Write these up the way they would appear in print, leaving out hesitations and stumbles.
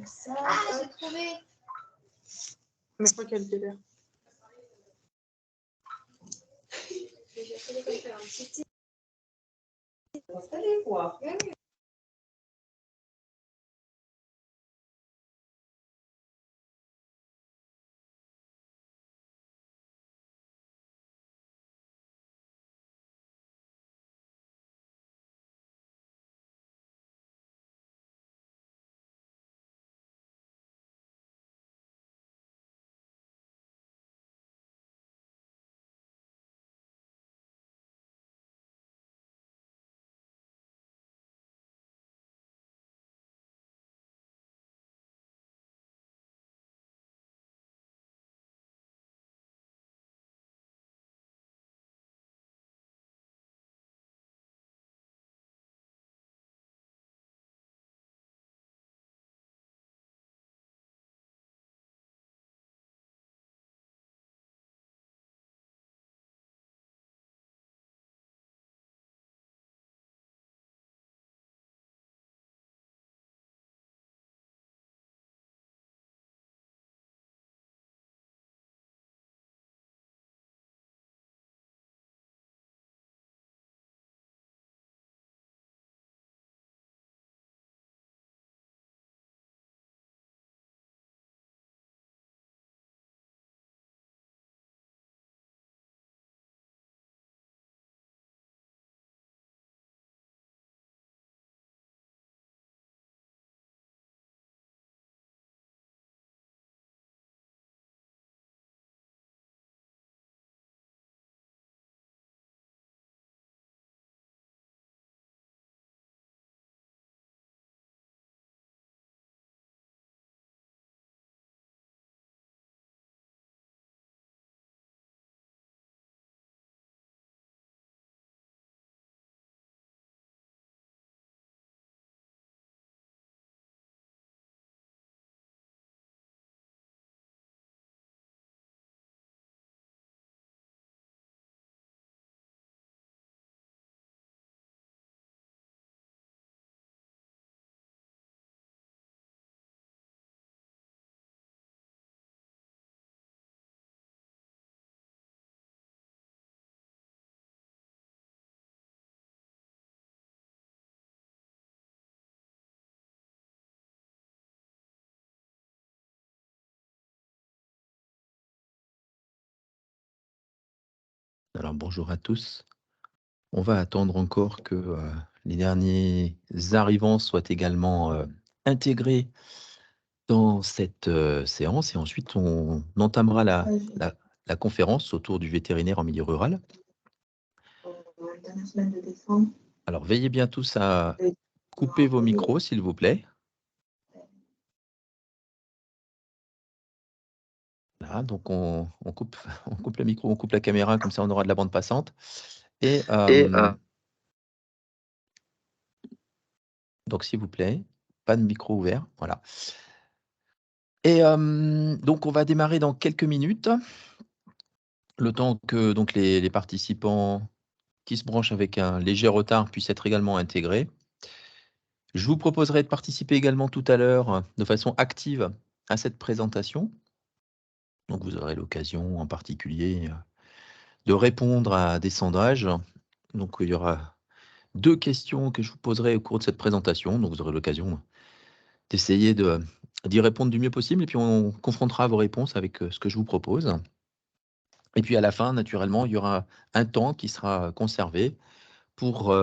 Ça, ah, j'ai trouvé. Mais je crois qu'elle était là. Allez, quoi. Alors bonjour à tous. On va attendre encore que les derniers arrivants soient également intégrés dans cette séance et ensuite on entamera la conférence autour du vétérinaire en milieu rural. Dernière semaine de décembre. Alors veillez bien tous à couper vos micros s'il vous plaît. Là, donc on coupe le micro, on coupe la caméra, comme ça on aura de la bande passante. Donc s'il vous plaît, pas de micro ouvert, voilà. Et donc on va démarrer dans quelques minutes. Le temps que donc les participants qui se branchent avec un léger retard puissent être également intégrés. Je vous proposerai de participer également tout à l'heure de façon active à cette présentation. Donc vous aurez l'occasion en particulier de répondre à des sondages. Donc il y aura 2 questions que je vous poserai au cours de cette présentation. Donc vous aurez l'occasion d'essayer d'y répondre du mieux possible et puis on confrontera vos réponses avec ce que je vous propose. Et puis à la fin, naturellement, il y aura un temps qui sera conservé pour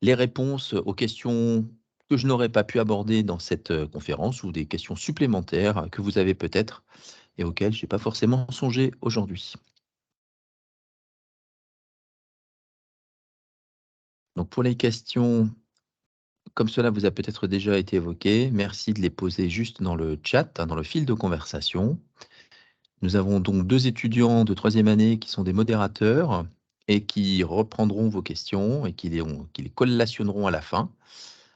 les réponses aux questions que je n'aurais pas pu aborder dans cette conférence ou des questions supplémentaires que vous avez peut-être et auxquelles je n'ai pas forcément songé aujourd'hui. Donc pour les questions, comme cela vous a peut-être déjà été évoqué, merci de les poser juste dans le chat, dans le fil de conversation. Nous avons donc 2 étudiants de 3e année qui sont des modérateurs et qui reprendront vos questions et qui les collationneront à la fin.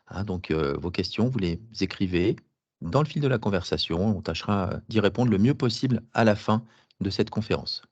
Hein, donc vos questions, vous les écrivez dans le fil de la conversation. On tâchera d'y répondre le mieux possible à la fin de cette conférence.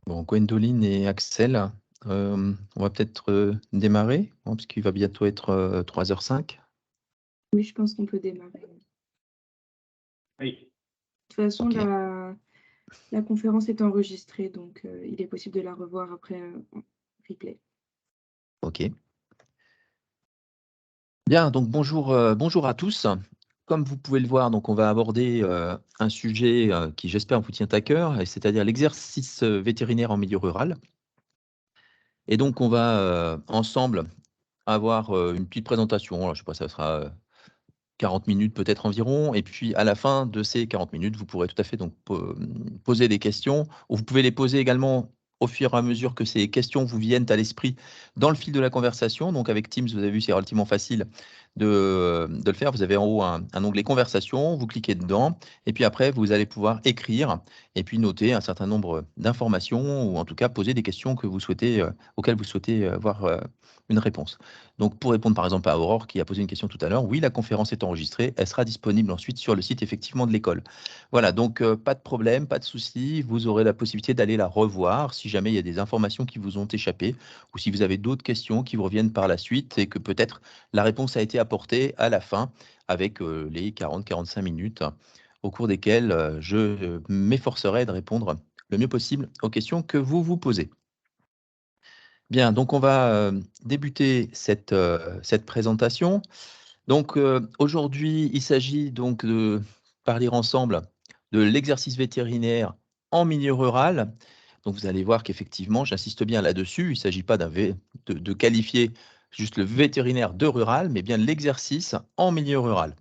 Bon, Gwendoline et Axel, on va peut-être démarrer, hein, parce qu'il va bientôt être 3h05. Oui, je pense qu'on peut démarrer. Oui. De toute façon, Ok. la conférence est enregistrée, donc il est possible de la revoir après en replay. Ok. Bien, donc bonjour à tous. Comme vous pouvez le voir, donc on va aborder un sujet qui, j'espère, vous tient à cœur, c'est-à-dire l'exercice vétérinaire en milieu rural. Et donc, on va ensemble avoir une petite présentation. Alors, je ne sais pas, ça sera 40 minutes peut-être environ. Et puis, à la fin de ces 40 minutes, vous pourrez tout à fait donc poser des questions. Ou vous pouvez les poser également au fur et à mesure que ces questions vous viennent à l'esprit dans le fil de la conversation. Donc, avec Teams, vous avez vu, c'est relativement facile de le faire. Vous avez en haut un onglet conversation, vous cliquez dedans. Et puis après, vous allez pouvoir écrire et puis noter un certain nombre d'informations ou en tout cas poser des questions que vous souhaitez, auxquelles vous souhaitez avoir une réponse. Donc, pour répondre par exemple à Aurore qui a posé une question tout à l'heure, oui, la conférence est enregistrée, elle sera disponible ensuite sur le site effectivement de l'école. Voilà, donc pas de problème, pas de souci, vous aurez la possibilité d'aller la revoir si jamais il y a des informations qui vous ont échappé ou si vous avez d'autres questions qui vous reviennent par la suite et que peut-être la réponse a été apportée à la fin avec les 40-45 minutes au cours desquelles je m'efforcerai de répondre le mieux possible aux questions que vous vous posez. Bien, donc on va débuter cette présentation. Donc aujourd'hui, il s'agit donc de parler ensemble de l'exercice vétérinaire en milieu rural. Donc vous allez voir qu'effectivement, j'insiste bien là-dessus, il ne s'agit pas de qualifier juste le vétérinaire de rural, mais bien l'exercice en milieu rural.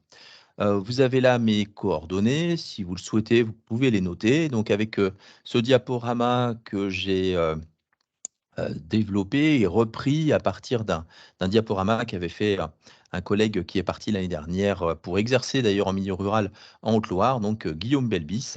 Vous avez là mes coordonnées, si vous le souhaitez, vous pouvez les noter. Donc avec ce diaporama que j'ai développé et repris à partir d'un diaporama qu'avait fait un collègue qui est parti l'année dernière pour exercer d'ailleurs en milieu rural en Haute-Loire, donc Guillaume Belbis,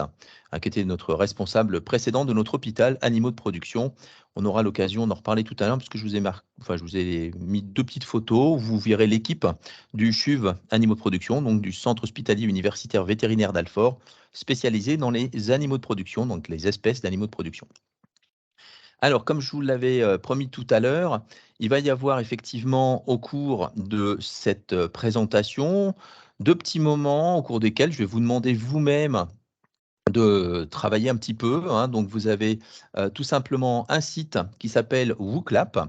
qui était notre responsable précédent de notre hôpital animaux de production. On aura l'occasion d'en reparler tout à l'heure parce que je vous ai mis 2 petites photos où vous verrez l'équipe du CHUV animaux de production, donc du Centre hospitalier universitaire vétérinaire d'Alfort, spécialisé dans les animaux de production, donc les espèces d'animaux de production. Alors, comme je vous l'avais promis tout à l'heure, il va y avoir effectivement au cours de cette présentation 2 petits moments au cours desquels je vais vous demander vous-même de travailler un petit peu, hein. Donc vous avez tout simplement un site qui s'appelle WooClap,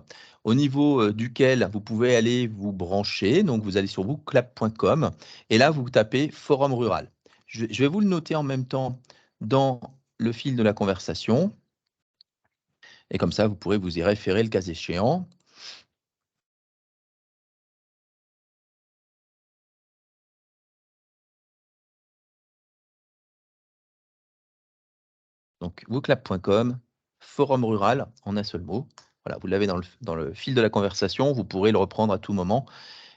au niveau duquel vous pouvez aller vous brancher. Donc vous allez sur wooclap.com et là vous tapez forum rural. Je vais vous le noter en même temps dans le fil de la conversation. Et comme ça, vous pourrez vous y référer le cas échéant. Donc, wooclap.com, forum rural, en un seul mot. Voilà, vous l'avez dans le fil de la conversation, vous pourrez le reprendre à tout moment.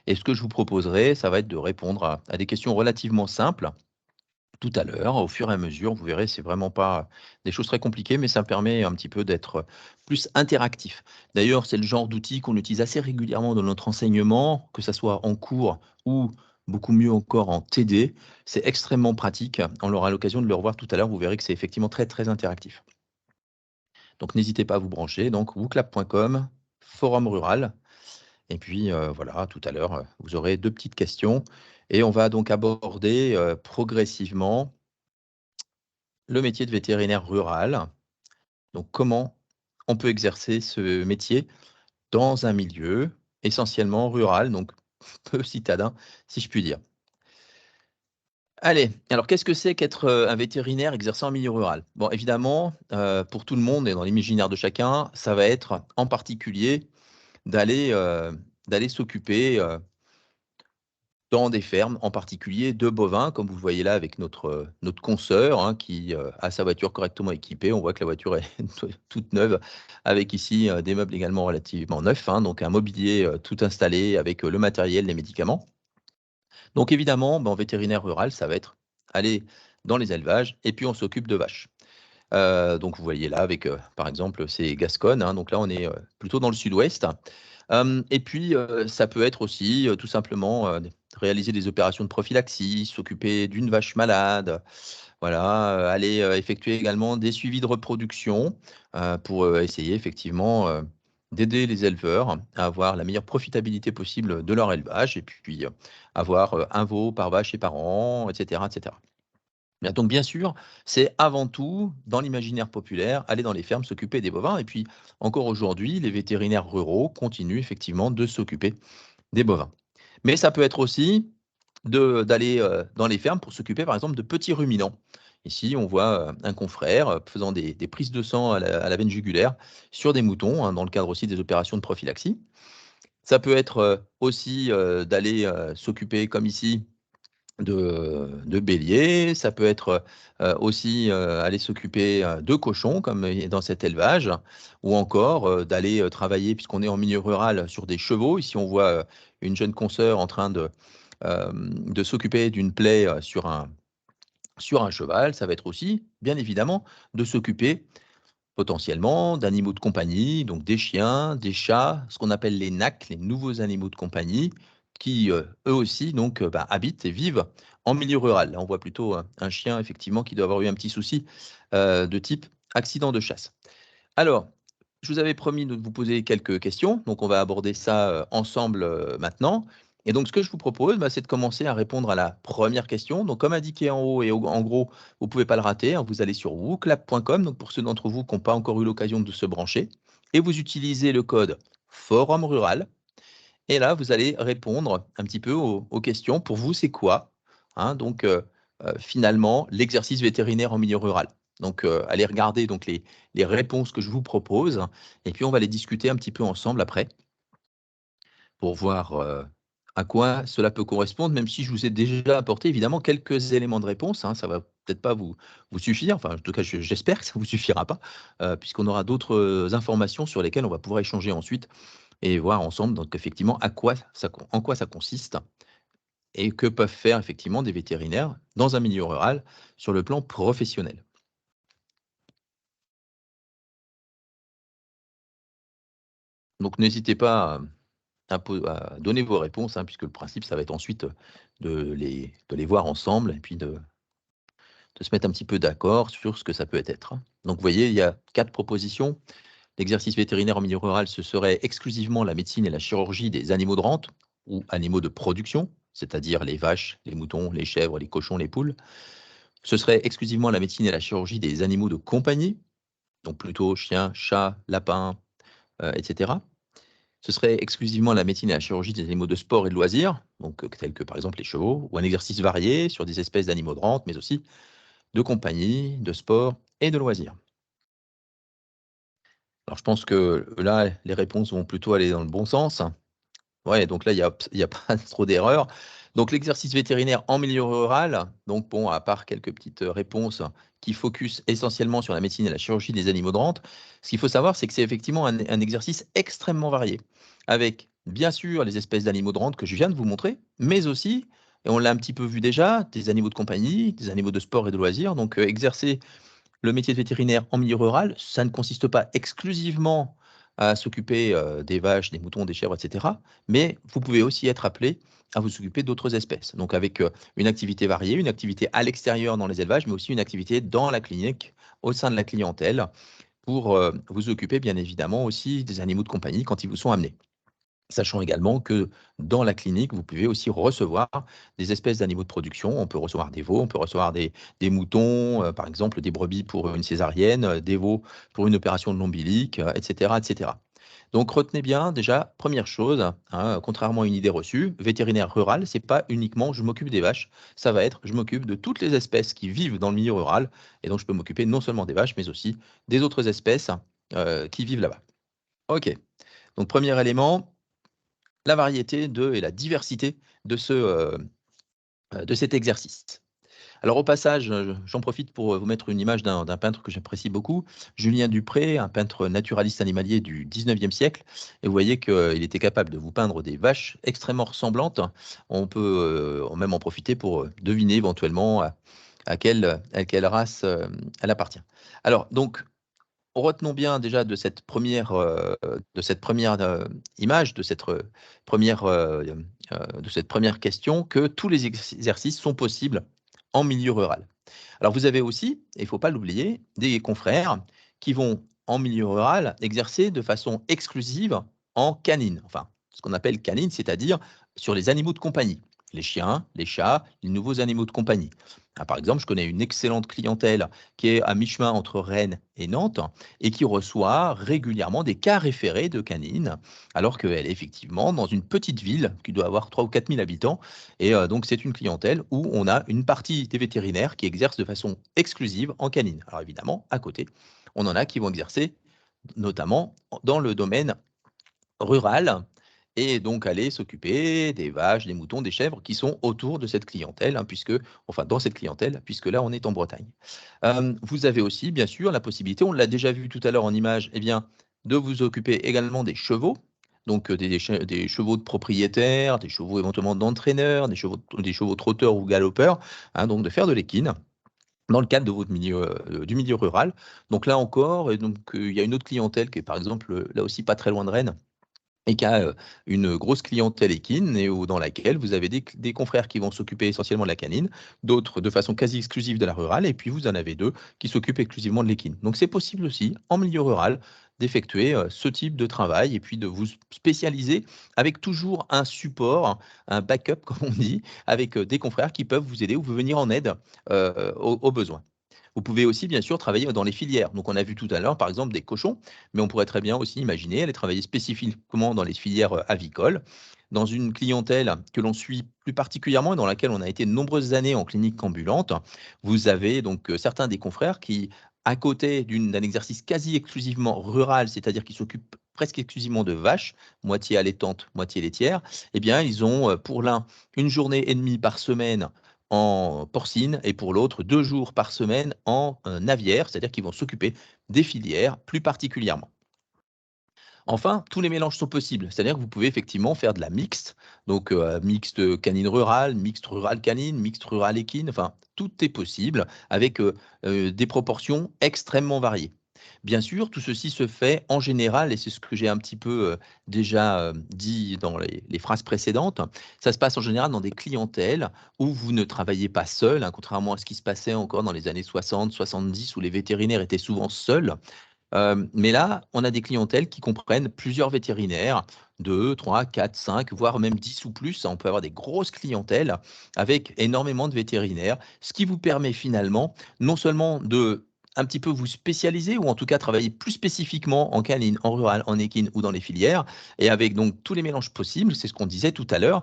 Et ce que je vous proposerai, ça va être de répondre à des questions relativement simples tout à l'heure, au fur et à mesure. Vous verrez, c'est vraiment pas des choses très compliquées, mais ça permet un petit peu d'être plus interactif. D'ailleurs, c'est le genre d'outil qu'on utilise assez régulièrement dans notre enseignement, que ce soit en cours ou beaucoup mieux encore en TD. C'est extrêmement pratique. On aura l'occasion de le revoir tout à l'heure. Vous verrez que c'est effectivement très, très interactif. Donc, n'hésitez pas à vous brancher. Donc, wooclap.com, forum rural. Et puis, voilà, tout à l'heure, vous aurez 2 petites questions. Et on va donc aborder progressivement le métier de vétérinaire rural. Donc, comment on peut exercer ce métier dans un milieu essentiellement rural, donc peu citadin, si je puis dire. Allez, alors qu'est-ce que c'est qu'être un vétérinaire exerçant en milieu rural? Bon, évidemment, pour tout le monde et dans l'imaginaire de chacun, ça va être en particulier d'aller s'occuper dans des fermes, en particulier de bovins, comme vous le voyez là avec notre consoeur, hein, qui a sa voiture correctement équipée. On voit que la voiture est toute neuve, avec ici des meubles également relativement neufs, hein, donc un mobilier tout installé avec le matériel, les médicaments. Donc évidemment, en vétérinaire rural, ça va être aller dans les élevages et puis on s'occupe de vaches. Donc vous voyez là avec, par exemple, c'est Gascogne, hein, donc là on est plutôt dans le sud-ouest. Et puis ça peut être aussi tout simplement réaliser des opérations de prophylaxie, s'occuper d'une vache malade, voilà, aller effectuer également des suivis de reproduction pour essayer effectivement d'aider les éleveurs à avoir la meilleure profitabilité possible de leur élevage et puis avoir un veau par vache et par an, etc. etc. Bien, donc bien sûr, c'est avant tout, dans l'imaginaire populaire, aller dans les fermes s'occuper des bovins. Et puis, encore aujourd'hui, les vétérinaires ruraux continuent effectivement de s'occuper des bovins. Mais ça peut être aussi d'aller dans les fermes pour s'occuper, par exemple, de petits ruminants. Ici, on voit un confrère faisant des prises de sang à la veine jugulaire sur des moutons, hein, dans le cadre aussi des opérations de prophylaxie. Ça peut être aussi d'aller s'occuper, comme ici, de béliers, ça peut être aussi aller s'occuper de cochons, comme dans cet élevage, ou encore d'aller travailler, puisqu'on est en milieu rural, sur des chevaux. Ici, on voit une jeune consoeur en train de s'occuper d'une plaie sur un cheval. Ça va être aussi, bien évidemment, de s'occuper potentiellement d'animaux de compagnie, donc des chiens, des chats, ce qu'on appelle les NAC, les nouveaux animaux de compagnie, qui eux aussi donc habitent et vivent en milieu rural. Là, on voit plutôt un chien effectivement qui doit avoir eu un petit souci de type accident de chasse. Alors, je vous avais promis de vous poser quelques questions, donc on va aborder ça ensemble maintenant. Et donc, ce que je vous propose, c'est de commencer à répondre à la première question. Donc, comme indiqué en haut et en gros, vous ne pouvez pas le rater, hein, vous allez sur wooclap.com, donc pour ceux d'entre vous qui n'ont pas encore eu l'occasion de se brancher, et vous utilisez le code Forum Rural. Et là, vous allez répondre un petit peu aux questions. Pour vous, c'est quoi, hein, donc, finalement, l'exercice vétérinaire en milieu rural? Donc, allez regarder donc, les réponses que je vous propose, et puis on va les discuter un petit peu ensemble après, pour voir à quoi cela peut correspondre, même si je vous ai déjà apporté évidemment quelques éléments de réponse, hein, ça va peut-être pas vous suffire, enfin en tout cas j'espère que ça vous suffira pas, puisqu'on aura d'autres informations sur lesquelles on va pouvoir échanger ensuite et voir ensemble donc effectivement en quoi ça consiste et que peuvent faire effectivement des vétérinaires dans un milieu rural sur le plan professionnel. Donc n'hésitez pas à donner vos réponses, hein, puisque le principe, ça va être ensuite de les voir ensemble et puis de se mettre un petit peu d'accord sur ce que ça peut être, hein. Donc vous voyez, il y a 4 propositions. L'exercice vétérinaire en milieu rural, ce serait exclusivement la médecine et la chirurgie des animaux de rente ou animaux de production, c'est-à-dire les vaches, les moutons, les chèvres, les cochons, les poules. Ce serait exclusivement la médecine et la chirurgie des animaux de compagnie, donc plutôt chiens, chats, lapins, etc. Ce serait exclusivement la médecine et la chirurgie des animaux de sport et de loisirs, donc tels que par exemple les chevaux, ou un exercice varié sur des espèces d'animaux de rente, mais aussi de compagnie, de sport et de loisirs. Alors je pense que là, les réponses vont plutôt aller dans le bon sens. Ouais, donc là, il y a pas trop d'erreurs. Donc l'exercice vétérinaire en milieu rural, donc bon, à part quelques petites réponses qui focus essentiellement sur la médecine et la chirurgie des animaux de rente, ce qu'il faut savoir, c'est que c'est effectivement un exercice extrêmement varié, avec bien sûr les espèces d'animaux de rente que je viens de vous montrer, mais aussi, et on l'a un petit peu vu déjà, des animaux de compagnie, des animaux de sport et de loisirs. Donc exercer le métier de vétérinaire en milieu rural, ça ne consiste pas exclusivement à s'occuper des vaches, des moutons, des chèvres, etc. Mais vous pouvez aussi être appelé à vous occuper d'autres espèces. Donc avec une activité variée, une activité à l'extérieur dans les élevages, mais aussi une activité dans la clinique, au sein de la clientèle, pour vous occuper bien évidemment aussi des animaux de compagnie quand ils vous sont amenés. Sachant également que dans la clinique, vous pouvez aussi recevoir des espèces d'animaux de production. On peut recevoir des veaux, on peut recevoir des moutons, par exemple des brebis pour une césarienne, des veaux pour une opération de l'ombilic, etc., etc. Donc retenez bien déjà, première chose, hein, contrairement à une idée reçue, vétérinaire rural, c'est pas uniquement je m'occupe des vaches, ça va être je m'occupe de toutes les espèces qui vivent dans le milieu rural, et donc je peux m'occuper non seulement des vaches, mais aussi des autres espèces qui vivent là-bas. Ok, donc premier élément, la variété et la diversité de cet exercice. Alors au passage, j'en profite pour vous mettre une image d'un peintre que j'apprécie beaucoup, Julien Dupré, un peintre naturaliste animalier du 19e siècle. Et vous voyez qu'il était capable de vous peindre des vaches extrêmement ressemblantes. On peut même en profiter pour deviner éventuellement à quelle race elle appartient. Alors donc, retenons bien déjà de cette première image, de cette première question, que tous les exercices sont possibles en milieu rural. Alors vous avez aussi, et il ne faut pas l'oublier, des confrères qui vont en milieu rural exercer de façon exclusive en canine, enfin ce qu'on appelle canine, c'est-à-dire sur les animaux de compagnie, les chiens, les chats, les nouveaux animaux de compagnie. Par exemple, je connais une excellente clientèle qui est à mi-chemin entre Rennes et Nantes et qui reçoit régulièrement des cas référés de canines, alors qu'elle est effectivement dans une petite ville qui doit avoir 3 ou 4 000 habitants. Et donc, c'est une clientèle où on a une partie des vétérinaires qui exercent de façon exclusive en canine. Alors évidemment, à côté, on en a qui vont exercer notamment dans le domaine rural et donc aller s'occuper des vaches, des moutons, des chèvres qui sont autour de cette clientèle, dans cette clientèle, puisque là, on est en Bretagne. Vous avez aussi, bien sûr, la possibilité, on l'a déjà vu tout à l'heure en image, eh bien, de vous occuper également des chevaux, donc des chevaux de propriétaires, des chevaux éventuellement d'entraîneurs, des chevaux trotteurs ou galopeurs, donc de faire de l'équine dans le cadre de votre du milieu rural. Donc là encore, il y a une autre clientèle qui est par exemple là aussi pas très loin de Rennes, et qui a une grosse clientèle équine et dans laquelle vous avez des confrères qui vont s'occuper essentiellement de la canine, d'autres de façon quasi exclusive de la rurale, et puis vous en avez 2 qui s'occupent exclusivement de l'équine. Donc c'est possible aussi, en milieu rural, d'effectuer ce type de travail et puis de vous spécialiser avec toujours un support, un backup comme on dit, avec des confrères qui peuvent vous aider ou vous venir en aide aux besoins. Vous pouvez aussi, bien sûr, travailler dans les filières. Donc, on a vu tout à l'heure, par exemple, des cochons, mais on pourrait très bien aussi imaginer aller travailler spécifiquement dans les filières avicoles, dans une clientèle que l'on suit plus particulièrement et dans laquelle on a été de nombreuses années en clinique ambulante. Vous avez donc certains des confrères qui, à côté d'un exercice quasi exclusivement rural, c'est-à-dire qui s'occupent presque exclusivement de vaches, moitié allaitantes, moitié laitières, eh bien, ils ont pour l'un une journée et demie par semaine en porcine et pour l'autre 2 jours par semaine en aviaire, c'est-à-dire qu'ils vont s'occuper des filières plus particulièrement. Enfin, tous les mélanges sont possibles, c'est-à-dire que vous pouvez effectivement faire de la mixte, donc mixte canine rural, mixte rural canine, mixte rural équine, enfin tout est possible avec des proportions extrêmement variées. Bien sûr, tout ceci se fait en général, et c'est ce que j'ai un petit peu déjà dit dans les phrases précédentes, ça se passe en général dans des clientèles où vous ne travaillez pas seul, contrairement à ce qui se passait encore dans les années 60, 70, où les vétérinaires étaient souvent seuls. Mais là, on a des clientèles qui comprennent plusieurs vétérinaires, 2, 3, 4, 5, voire même 10 ou plus. On peut avoir des grosses clientèles avec énormément de vétérinaires, ce qui vous permet finalement non seulement de un petit peu vous spécialiser ou en tout cas travailler plus spécifiquement en canine, en rural, en équine ou dans les filières et avec donc tous les mélanges possibles, c'est ce qu'on disait tout à l'heure,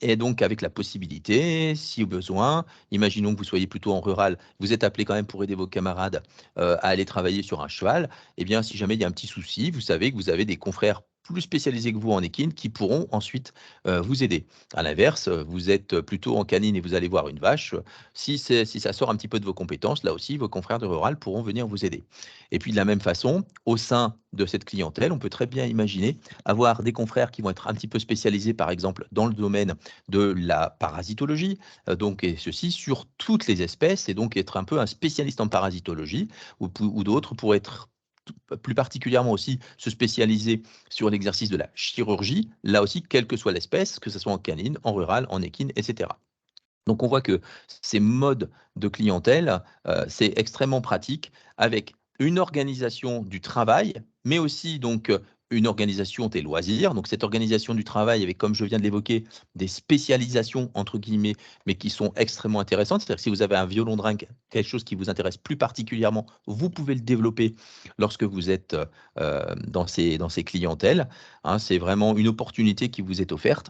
et donc avec la possibilité, si au besoin, imaginons que vous soyez plutôt en rural, vous êtes appelé quand même pour aider vos camarades à aller travailler sur un cheval, eh bien, si jamais il y a un petit souci, vous savez que vous avez des confrères plus spécialisés que vous en équine qui pourront ensuite vous aider. À l'inverse, vous êtes plutôt en canine et vous allez voir une vache. Si ça sort un petit peu de vos compétences, là aussi, vos confrères de rural pourront venir vous aider. Et puis de la même façon, au sein de cette clientèle, on peut très bien imaginer avoir des confrères qui vont être un petit peu spécialisés, par exemple, dans le domaine de la parasitologie, et ceci sur toutes les espèces, et donc être un peu un spécialiste en parasitologie, ou d'autres pourraient être plus particulièrement aussi se spécialiser sur l'exercice de la chirurgie, là aussi, quelle que soit l'espèce, que ce soit en canine, en rural, en équine, etc. Donc on voit que ces modes de clientèle, c'est extrêmement pratique avec une organisation du travail, mais aussi donc une organisation des loisirs. Donc cette organisation du travail avec, comme je viens de l'évoquer, des spécialisations entre guillemets, mais qui sont extrêmement intéressantes. C'est-à-dire que si vous avez un violon-drain, quelque chose qui vous intéresse plus particulièrement, vous pouvez le développer lorsque vous êtes dans ces clientèles. C'est vraiment une opportunité qui vous est offerte.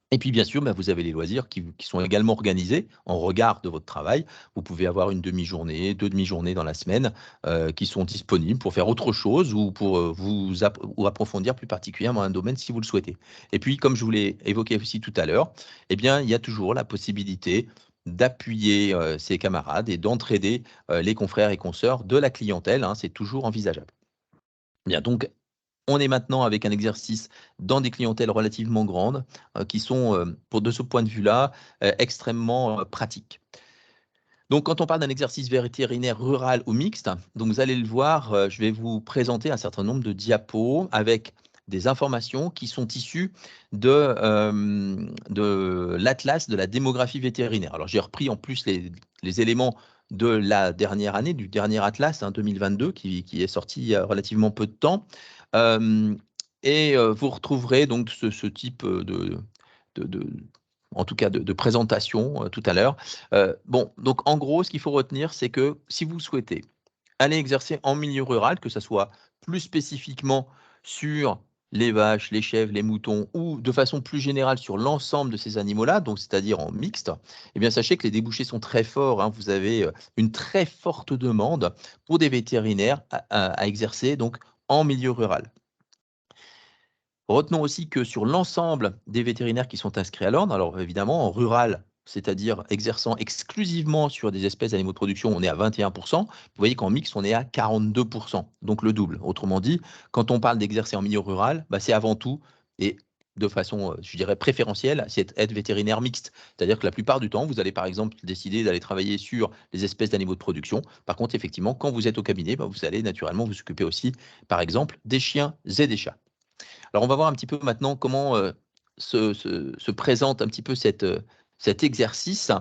Et puis bien sûr, vous avez les loisirs qui sont également organisés en regard de votre travail. Vous pouvez avoir une demi-journée, 2 demi-journées dans la semaine qui sont disponibles pour faire autre chose ou pour ou approfondir plus particulièrement un domaine si vous le souhaitez. Et puis, comme je vous l'ai évoqué aussi tout à l'heure, eh bien, il y a toujours la possibilité d'appuyer ses camarades et d'entraider les confrères et consoeurs de la clientèle. C'est toujours envisageable. Bien, donc on est maintenant avec un exercice dans des clientèles relativement grandes qui sont, de ce point de vue-là, extrêmement pratiques. Donc, quand on parle d'un exercice vétérinaire rural ou mixte, donc vous allez le voir, je vais vous présenter un certain nombre de diapos avec des informations qui sont issues de l'atlas de la démographie vétérinaire. Alors, j'ai repris en plus les éléments de la dernière année, du dernier atlas 2022, qui est sorti il y a relativement peu de temps. Vous retrouverez donc ce type en tout cas de présentation tout à l'heure. Bon, donc en gros, ce qu'il faut retenir, c'est que si vous souhaitez aller exercer en milieu rural, que ce soit plus spécifiquement sur les vaches, les chèvres, les moutons, ou de façon plus générale sur l'ensemble de ces animaux-là, donc c'est-à-dire en mixte, eh bien sachez que les débouchés sont très forts. Hein. Vous avez une très forte demande pour des vétérinaires à exercer donc en milieu rural. Retenons aussi que sur l'ensemble des vétérinaires qui sont inscrits à l'ordre, alors évidemment en rural, c'est-à-dire exerçant exclusivement sur des espèces d'animaux de production, on est à 21%. Vous voyez qu'en mix, on est à 42%, donc le double. Autrement dit, quand on parle d'exercer en milieu rural, c'est avant tout, et de façon, je dirais, préférentielle, c'est être vétérinaire mixte. C'est-à-dire que la plupart du temps, vous allez par exemple décider d'aller travailler sur les espèces d'animaux de production. Par contre, effectivement, quand vous êtes au cabinet, vous allez naturellement vous occuper aussi, par exemple, des chiens et des chats. Alors, on va voir un petit peu maintenant comment se présente un petit peu cet exercice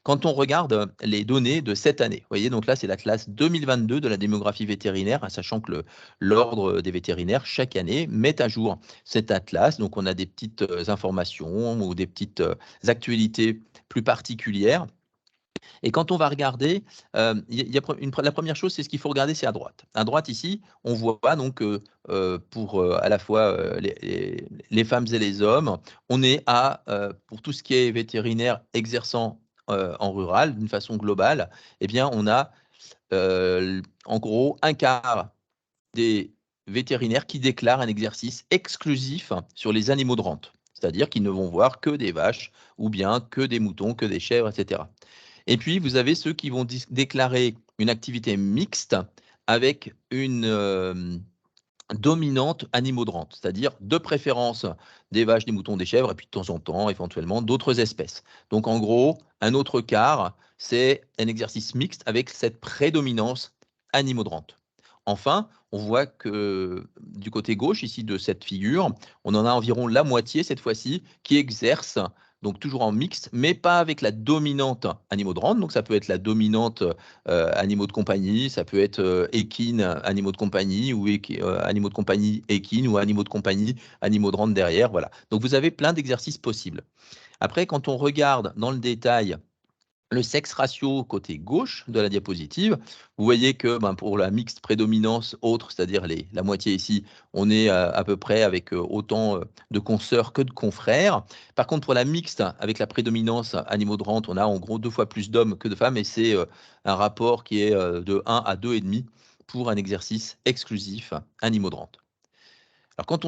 quand on regarde les données de cette année. Vous voyez, donc là, c'est la classe 2022 de la démographie vétérinaire, sachant que l'ordre des vétérinaires, chaque année, met à jour cet atlas. Donc, on a des petites informations ou des petites actualités plus particulières. Et quand on va regarder, la première chose, c'est ce qu'il faut regarder, c'est à droite. À droite, ici, on voit donc pour à la fois les femmes et les hommes, on est pour tout ce qui est vétérinaire exerçant en rural, d'une façon globale, eh bien, on a en gros un quart des vétérinaires qui déclarent un exercice exclusif sur les animaux de rente. C'est-à-dire qu'ils ne vont voir que des vaches ou bien que des moutons, que des chèvres, etc. Et puis, vous avez ceux qui vont déclarer une activité mixte avec une dominante animaux de rente, c'est-à-dire de préférence des vaches, des moutons, des chèvres, et puis de temps en temps, éventuellement, d'autres espèces. Donc, en gros, un autre quart, c'est un exercice mixte avec cette prédominance animaux de rente. Enfin, on voit que du côté gauche, ici, de cette figure, on en a environ la moitié, cette fois-ci, qui exerce donc toujours en mixte, mais pas avec la dominante animaux de rente. Donc, ça peut être la dominante animaux de compagnie, ça peut être équine, animaux de compagnie, ou animaux de compagnie équine, ou animaux de compagnie, animaux de rente derrière. Voilà. Donc, vous avez plein d'exercices possibles. Après, quand on regarde dans le détail le sexe ratio côté gauche de la diapositive, vous voyez que pour la mixte prédominance autre, c'est-à-dire la moitié ici, on est à peu près avec autant de consoeurs que de confrères. Par contre, pour la mixte avec la prédominance animaux de rente, on a en gros 2 fois plus d'hommes que de femmes, et c'est un rapport qui est de 1 à 2,5 pour un exercice exclusif animaux de rente. Alors quand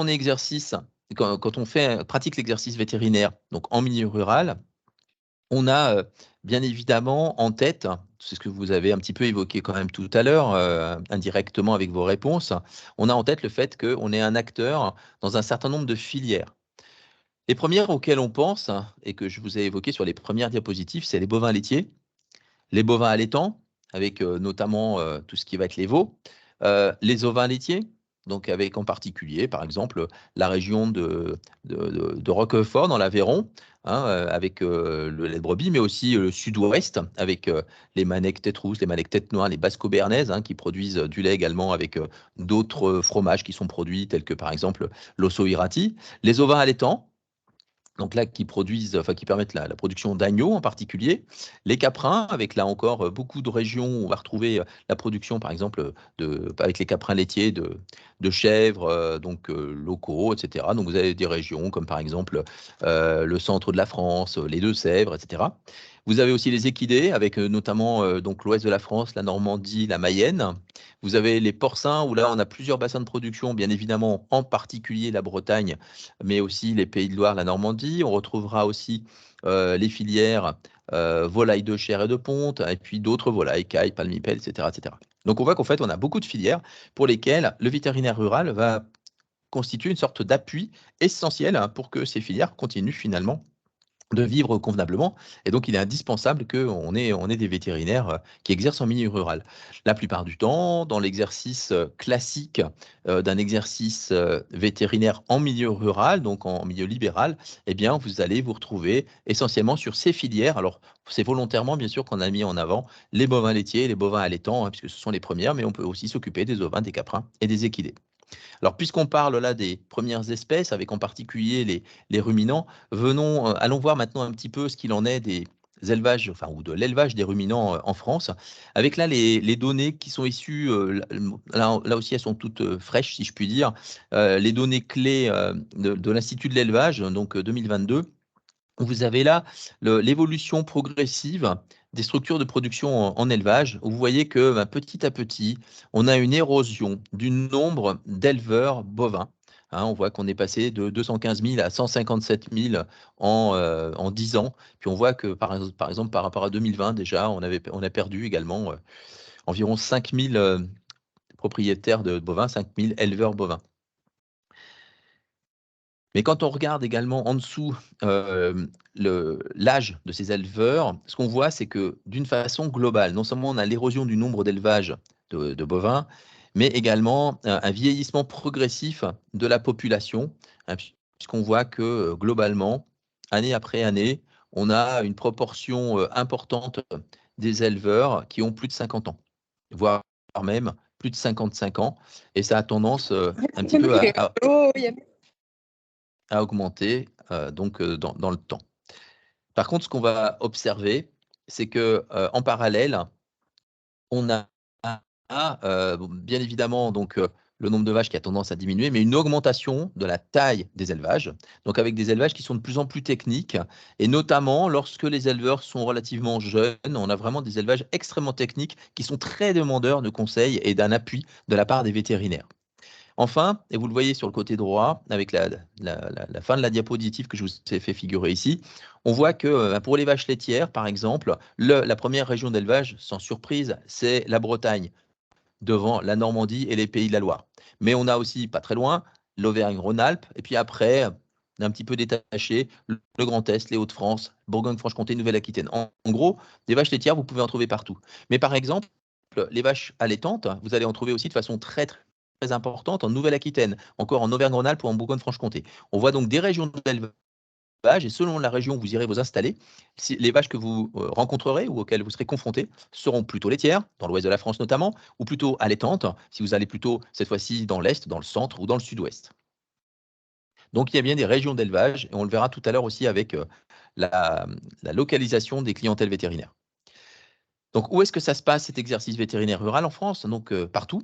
on pratique l'exercice vétérinaire, donc en milieu rural, on a bien évidemment en tête, c'est ce que vous avez un petit peu évoqué quand même tout à l'heure, indirectement avec vos réponses, on a en tête le fait qu'on est un acteur dans un certain nombre de filières. Les premières auxquelles on pense, et que je vous ai évoquées sur les premières diapositives, c'est les bovins laitiers, les bovins allaitants, avec notamment tout ce qui va être les veaux, les ovins laitiers, donc avec en particulier, par exemple, la région de Roquefort dans l'Aveyron, avec le lait de brebis, mais aussi le sud-ouest, avec les Manèques tête rousse, les Manèques tête noire, les Basco-Béarnaises, qui produisent du lait également avec d'autres fromages qui sont produits, tels que par exemple l'osso irati, les ovins allaitants, donc là qui permettent la production d'agneaux en particulier, les caprins, avec là encore beaucoup de régions où on va retrouver la production par exemple avec les caprins laitiers de chèvres locaux, etc. Donc vous avez des régions comme par exemple le centre de la France, les Deux-Sèvres, etc. Vous avez aussi les équidés avec notamment donc l'ouest de la France, la Normandie, la Mayenne. Vous avez les porcins où là on a plusieurs bassins de production, bien évidemment en particulier la Bretagne, mais aussi les Pays de Loire, la Normandie. On retrouvera aussi les filières volailles de chair et de ponte, et puis d'autres volailles, cailles, palmipèdes, etc., etc. Donc on voit qu'en fait, on a beaucoup de filières pour lesquelles le vétérinaire rural va constituer une sorte d'appui essentiel pour que ces filières continuent finalement de vivre convenablement. Et donc, il est indispensable qu'on ait des vétérinaires qui exercent en milieu rural. La plupart du temps, dans l'exercice classique d'un exercice vétérinaire en milieu rural, donc en milieu libéral, eh bien, vous allez vous retrouver essentiellement sur ces filières. Alors, c'est volontairement, bien sûr, qu'on a mis en avant les bovins laitiers et les bovins allaitants, hein, puisque ce sont les premières, mais on peut aussi s'occuper des ovins, des caprins et des équidés. Alors, puisqu'on parle là des premières espèces, avec en particulier les ruminants, allons voir maintenant un petit peu ce qu'il en est des élevages, enfin, ou de l'élevage des ruminants en France, avec là les données qui sont issues, là aussi elles sont toutes fraîches, si je puis dire, les données clés de l'Institut de l'élevage, donc 2022. Vous avez là l'évolution progressive des structures de production en élevage. Vous voyez que petit à petit, on a une érosion du nombre d'éleveurs bovins. Hein, on voit qu'on est passé de 215 000 à 157 000 en 10 ans. Puis on voit que, par exemple, par rapport à 2020, déjà, on a perdu également environ 5 000 propriétaires de bovins, 5 000 éleveurs bovins. Mais quand on regarde également en dessous l'âge de ces éleveurs, ce qu'on voit, c'est que d'une façon globale, non seulement on a l'érosion du nombre d'élevages de bovins, mais également un vieillissement progressif de la population, hein, puisqu'on voit que globalement, année après année, on a une proportion importante des éleveurs qui ont plus de 50 ans, voire même plus de 55 ans, et ça a tendance un petit peu à augmenter dans le temps. Par contre, ce qu'on va observer, c'est que en parallèle, on a bien évidemment le nombre de vaches qui a tendance à diminuer, mais une augmentation de la taille des élevages, donc avec des élevages qui sont de plus en plus techniques, et notamment lorsque les éleveurs sont relativement jeunes, on a vraiment des élevages extrêmement techniques qui sont très demandeurs de conseils et d'un appui de la part des vétérinaires. Enfin, et vous le voyez sur le côté droit, avec la fin de la diapositive que je vous ai fait figurer ici, on voit que pour les vaches laitières, par exemple, la première région d'élevage, sans surprise, c'est la Bretagne, devant la Normandie et les Pays de la Loire. Mais on a aussi, pas très loin, l'Auvergne-Rhône-Alpes, et puis après, un petit peu détaché, le Grand Est, les Hauts-de-France, Bourgogne-Franche-Comté, Nouvelle-Aquitaine. En gros, des vaches laitières, vous pouvez en trouver partout. Mais par exemple, les vaches allaitantes, vous allez en trouver aussi de façon très importante en Nouvelle-Aquitaine, encore en Auvergne-Rhône-Alpes ou en Bourgogne-Franche-Comté. On voit donc des régions d'élevage et selon la région où vous irez vous installer, les vaches que vous rencontrerez ou auxquelles vous serez confrontés seront plutôt laitières, dans l'ouest de la France notamment, ou plutôt allaitantes, si vous allez plutôt cette fois-ci dans l'est, dans le centre ou dans le sud-ouest. Donc il y a bien des régions d'élevage et on le verra tout à l'heure aussi avec la localisation des clientèles vétérinaires. Donc où est-ce que ça se passe cet exercice vétérinaire rural en France? Donc partout.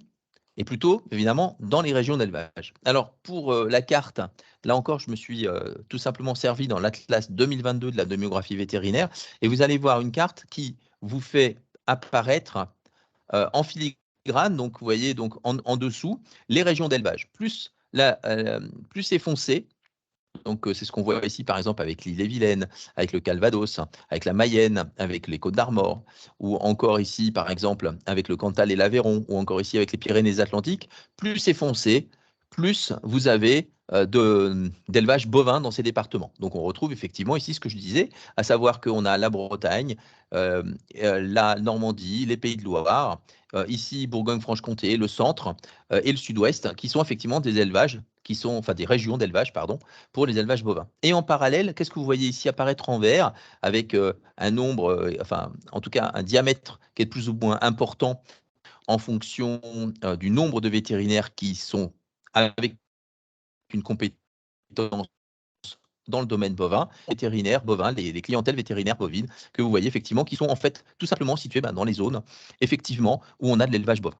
Et plutôt, évidemment, dans les régions d'élevage. Alors, pour la carte, là encore, je me suis tout simplement servi dans l'Atlas 2022 de la démographie vétérinaire, et vous allez voir une carte qui vous fait apparaître en filigrane, donc vous voyez donc en dessous, les régions d'élevage. Plus c'est foncé, donc, c'est ce qu'on voit ici, par exemple, avec l'Ille-et-Vilaine, avec le Calvados, avec la Mayenne, avec les Côtes-d'Armor, ou encore ici, par exemple, avec le Cantal et l'Aveyron, ou encore ici avec les Pyrénées-Atlantiques. Plus c'est foncé, plus vous avez d'élevage bovin dans ces départements. Donc, on retrouve effectivement ici ce que je disais, à savoir qu'on a la Bretagne, la Normandie, les Pays de Loire, ici Bourgogne-Franche-Comté, le centre et le sud-ouest, qui sont effectivement des élevages, enfin des régions d'élevage, pardon, pour les élevages bovins. Et en parallèle, qu'est-ce que vous voyez ici apparaître en vert avec un nombre, enfin en tout cas un diamètre qui est plus ou moins important en fonction du nombre de vétérinaires qui sont avec une compétence dans le domaine bovin, vétérinaire bovin, les clientèles vétérinaires bovines que vous voyez effectivement qui sont en fait tout simplement situées dans les zones effectivement où on a de l'élevage bovin.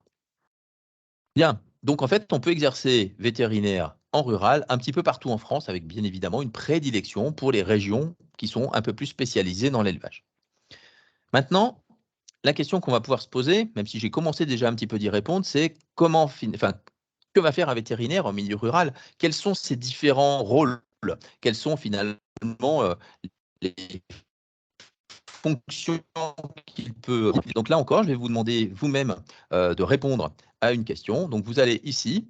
Bien, donc en fait on peut exercer vétérinaire en rural un petit peu partout en France avec bien évidemment une prédilection pour les régions qui sont un peu plus spécialisées dans l'élevage. Maintenant, la question qu'on va pouvoir se poser, même si j'ai commencé déjà un petit peu d'y répondre, c'est que va faire un vétérinaire en milieu rural? Quels sont ses différents rôles? Quelles sont finalement les fonctions qu'il peut... Donc là encore, je vais vous demander vous-même de répondre à une question. Donc vous allez ici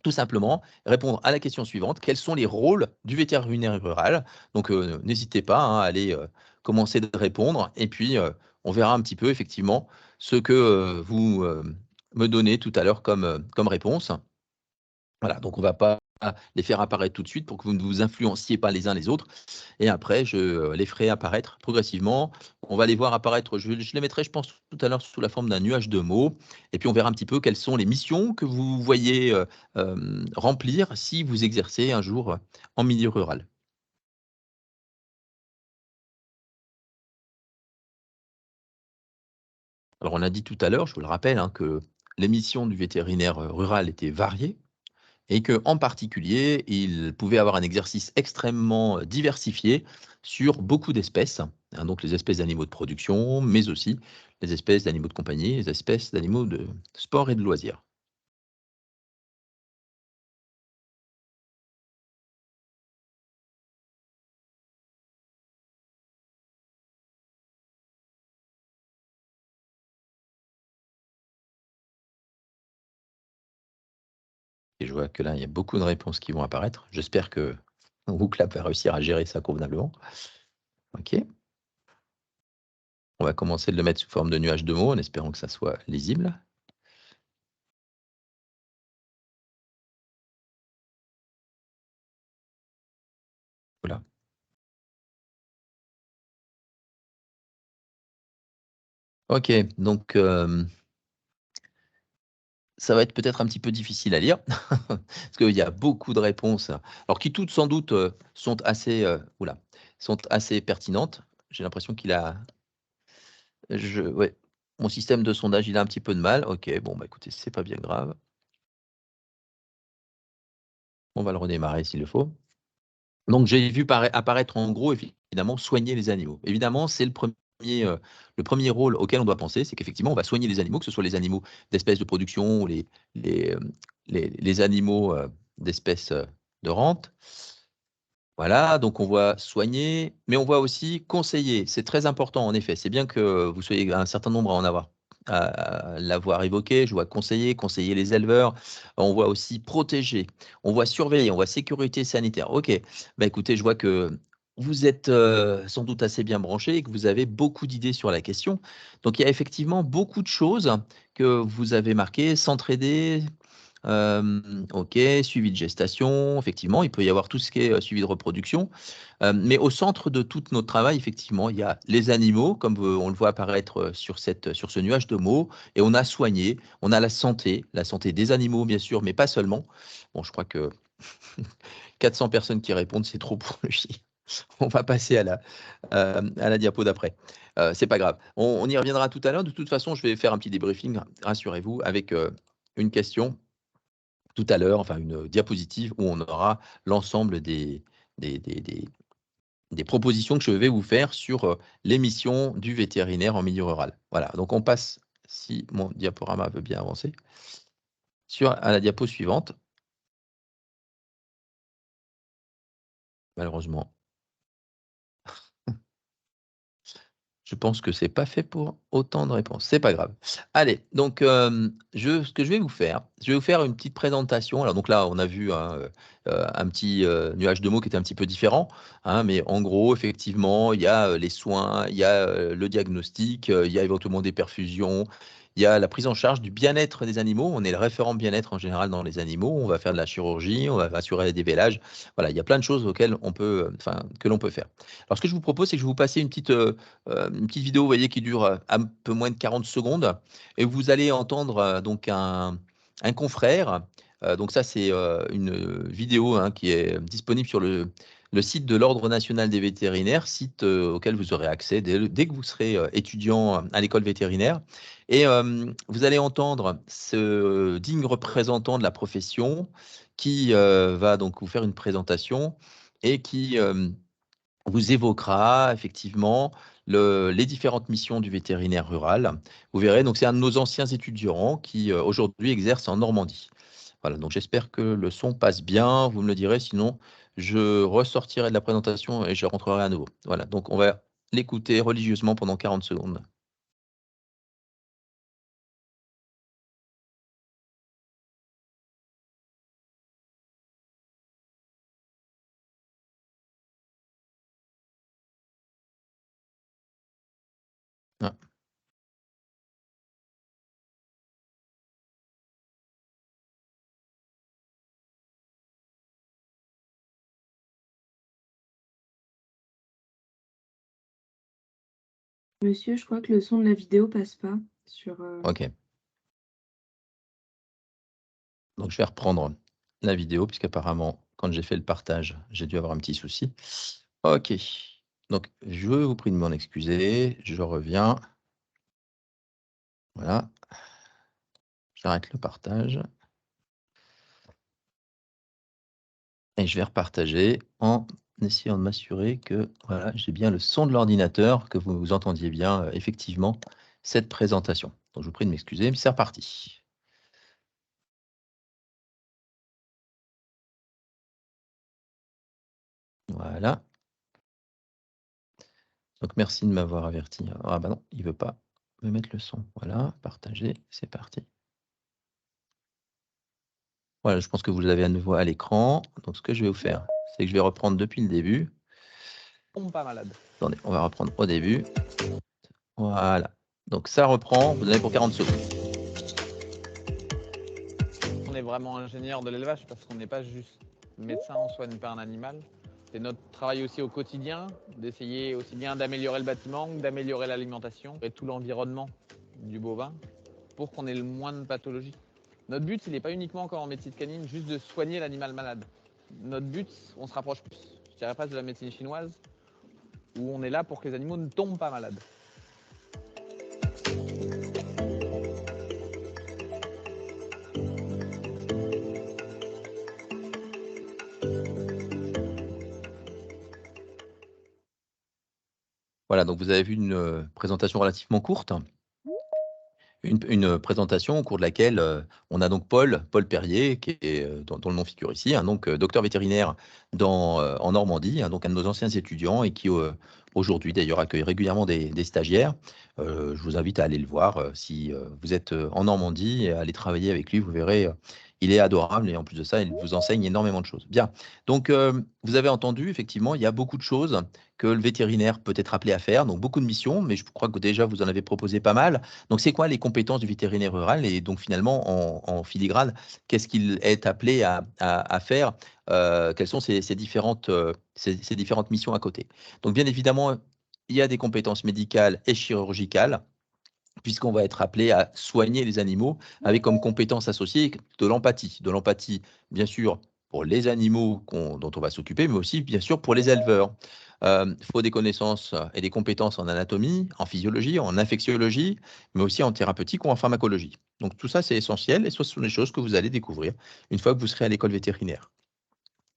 tout simplement répondre à la question suivante. Quels sont les rôles du vétérinaire rural? Donc, n'hésitez pas à aller commencer de répondre et puis on verra un petit peu effectivement ce que vous me donnez tout à l'heure comme réponse. Voilà, donc on ne va pas les faire apparaître tout de suite pour que vous ne vous influenciez pas les uns les autres. Et après, je les ferai apparaître progressivement. On va les voir apparaître, je les mettrai, je pense, tout à l'heure sous la forme d'un nuage de mots. Et puis, on verra un petit peu quelles sont les missions que vous voyez remplir si vous exercez un jour en milieu rural. Alors, on a dit tout à l'heure, je vous le rappelle, hein, que les missions du vétérinaire rural étaient variées. Et qu'en particulier, il pouvait avoir un exercice extrêmement diversifié sur beaucoup d'espèces, hein, donc les espèces d'animaux de production, mais aussi les espèces d'animaux de compagnie, les espèces d'animaux de sport et de loisirs. Et je vois que là, il y a beaucoup de réponses qui vont apparaître. J'espère que WooClap va réussir à gérer ça convenablement. OK. On va commencer de le mettre sous forme de nuage de mots en espérant que ça soit lisible. Voilà. OK, donc ça va être peut-être un petit peu difficile à lire, parce qu'il y a beaucoup de réponses, alors qui toutes sans doute sont sont assez pertinentes. J'ai l'impression ouais, mon système de sondage, il a un petit peu de mal. Ok, bon, bah écoutez, c'est pas bien grave. On va le redémarrer s'il le faut. Donc j'ai vu apparaître en gros, évidemment, soigner les animaux. Évidemment, c'est le premier rôle auquel on doit penser, c'est qu'effectivement, on va soigner les animaux, que ce soit les animaux d'espèces de production ou les, euh, les animaux d'espèces de rente. Voilà, donc on voit soigner, mais on voit aussi conseiller. C'est très important, en effet. C'est bien que vous soyez un certain nombre à l'avoir évoqué. Je vois conseiller les éleveurs. On voit aussi protéger. On voit surveiller. On voit sécurité sanitaire. OK. Bah, écoutez, je vois que vous êtes sans doute assez bien branché et que vous avez beaucoup d'idées sur la question. Donc, il y a effectivement beaucoup de choses que vous avez marquées. S'entraider, OK, suivi de gestation, effectivement, il peut y avoir tout ce qui est, suivi de reproduction. Mais au centre de tout notre travail, effectivement, il y a les animaux, comme, on le voit apparaître, sur ce nuage de mots et on a soigné, on a la santé des animaux, bien sûr, mais pas seulement. Bon, je crois que 400 personnes qui répondent, c'est trop pour lui. On va passer à la diapo d'après. C'est pas grave. On y reviendra tout à l'heure. De toute façon, je vais faire un petit débriefing, rassurez-vous, avec, une question tout à l'heure, enfin une diapositive où on aura l'ensemble des, des, des- des propositions que je vais vous faire sur l'émission du vétérinaire en milieu rural. Voilà, donc on passe, si mon diaporama veut bien avancer, à la diapo suivante. Malheureusement, je pense que c'est pas fait pour autant de réponses. C'est pas grave. Allez, donc ce que je vais vous faire une petite présentation. Alors donc là, on a vu hein, un petit nuage de mots qui était un petit peu différent, hein, mais en gros, effectivement, il y a les soins, il y a le diagnostic, il y a éventuellement des perfusions, il y a la prise en charge du bien-être des animaux. On est le référent bien-être en général dans les animaux. On va faire de la chirurgie, on va assurer les dévélages. Voilà, il y a plein de choses auxquelles que l'on peut faire. Alors, ce que je vous propose, c'est que je vais vous passer une petite vidéo, vous voyez, qui dure un peu moins de 40 secondes. Et vous allez entendre donc un confrère. Donc ça, c'est une vidéo hein, qui est disponible sur le site de l'Ordre national des vétérinaires, site auquel vous aurez accès dès que vous serez étudiant à l'école vétérinaire. Et vous allez entendre ce digne représentant de la profession qui va donc vous faire une présentation et qui vous évoquera effectivement les différentes missions du vétérinaire rural. Vous verrez, donc c'est un de nos anciens étudiants qui aujourd'hui exerce en Normandie. Voilà, donc j'espère que le son passe bien, vous me le direz, sinon je ressortirai de la présentation et je rentrerai à nouveau. Voilà, donc on va l'écouter religieusement pendant 40 secondes. Monsieur, je crois que le son de la vidéo passe pas sur, OK. Donc je vais reprendre la vidéo puisqu'apparemment, quand j'ai fait le partage, j'ai dû avoir un petit souci. OK. Donc je vous prie de m'en excuser, je reviens. Voilà. J'arrête le partage. Et je vais repartager en essayant de m'assurer que, voilà, j'ai bien le son de l'ordinateur, que vous entendiez bien, effectivement, cette présentation. Donc je vous prie de m'excuser, mais c'est reparti. Voilà. Donc merci de m'avoir averti. Ah bah non, il veut pas me mettre le son. Voilà, partager, c'est parti. Voilà, je pense que vous l'avez à nouveau à l'écran. Donc ce que je vais vous faire, c'est que je vais reprendre depuis le début. Tombe pas malade. Attendez, on va reprendre au début. Voilà. Donc ça reprend, vous en avez pour 40 secondes. On est vraiment ingénieur de l'élevage parce qu'on n'est pas juste médecin, on soigne pas un animal. C'est notre travail aussi au quotidien, d'essayer aussi bien d'améliorer le bâtiment, d'améliorer l'alimentation et tout l'environnement du bovin pour qu'on ait le moins de pathologies. Notre but, il n'est pas uniquement comme en médecine canine, juste de soigner l'animal malade. Notre but, on se rapproche plus, je dirais pas de la médecine chinoise, où on est là pour que les animaux ne tombent pas malades. Voilà, donc vous avez vu une présentation relativement courte. Une présentation au cours de laquelle, on a donc Paul Perrier qui est, dont le nom figure ici, hein, donc docteur vétérinaire en Normandie, hein, donc un de nos anciens étudiants et qui, aujourd'hui d'ailleurs accueille régulièrement des stagiaires. Je vous invite à aller le voir, si, vous êtes, en Normandie et à aller travailler avec lui. Vous verrez, il est adorable et en plus de ça, il vous enseigne énormément de choses. Bien, donc vous avez entendu effectivement, il y a beaucoup de choses que le vétérinaire peut être appelé à faire, donc beaucoup de missions, mais je crois que déjà vous en avez proposé pas mal. Donc, c'est quoi les compétences du vétérinaire rural? Et donc, finalement, en filigrane, qu'est-ce qu'il est appelé à faire? Quelles sont ces différentes, ces différentes missions à côté? Donc, bien évidemment, il y a des compétences médicales et chirurgicales, puisqu'on va être appelé à soigner les animaux avec comme compétences associées de l'empathie. De l'empathie, bien sûr, pour les animaux dont on va s'occuper, mais aussi, bien sûr, pour les éleveurs. Il faut des connaissances et des compétences en anatomie, en physiologie, en infectiologie, mais aussi en thérapeutique ou en pharmacologie. Donc tout ça, c'est essentiel et ce sont des choses que vous allez découvrir une fois que vous serez à l'école vétérinaire.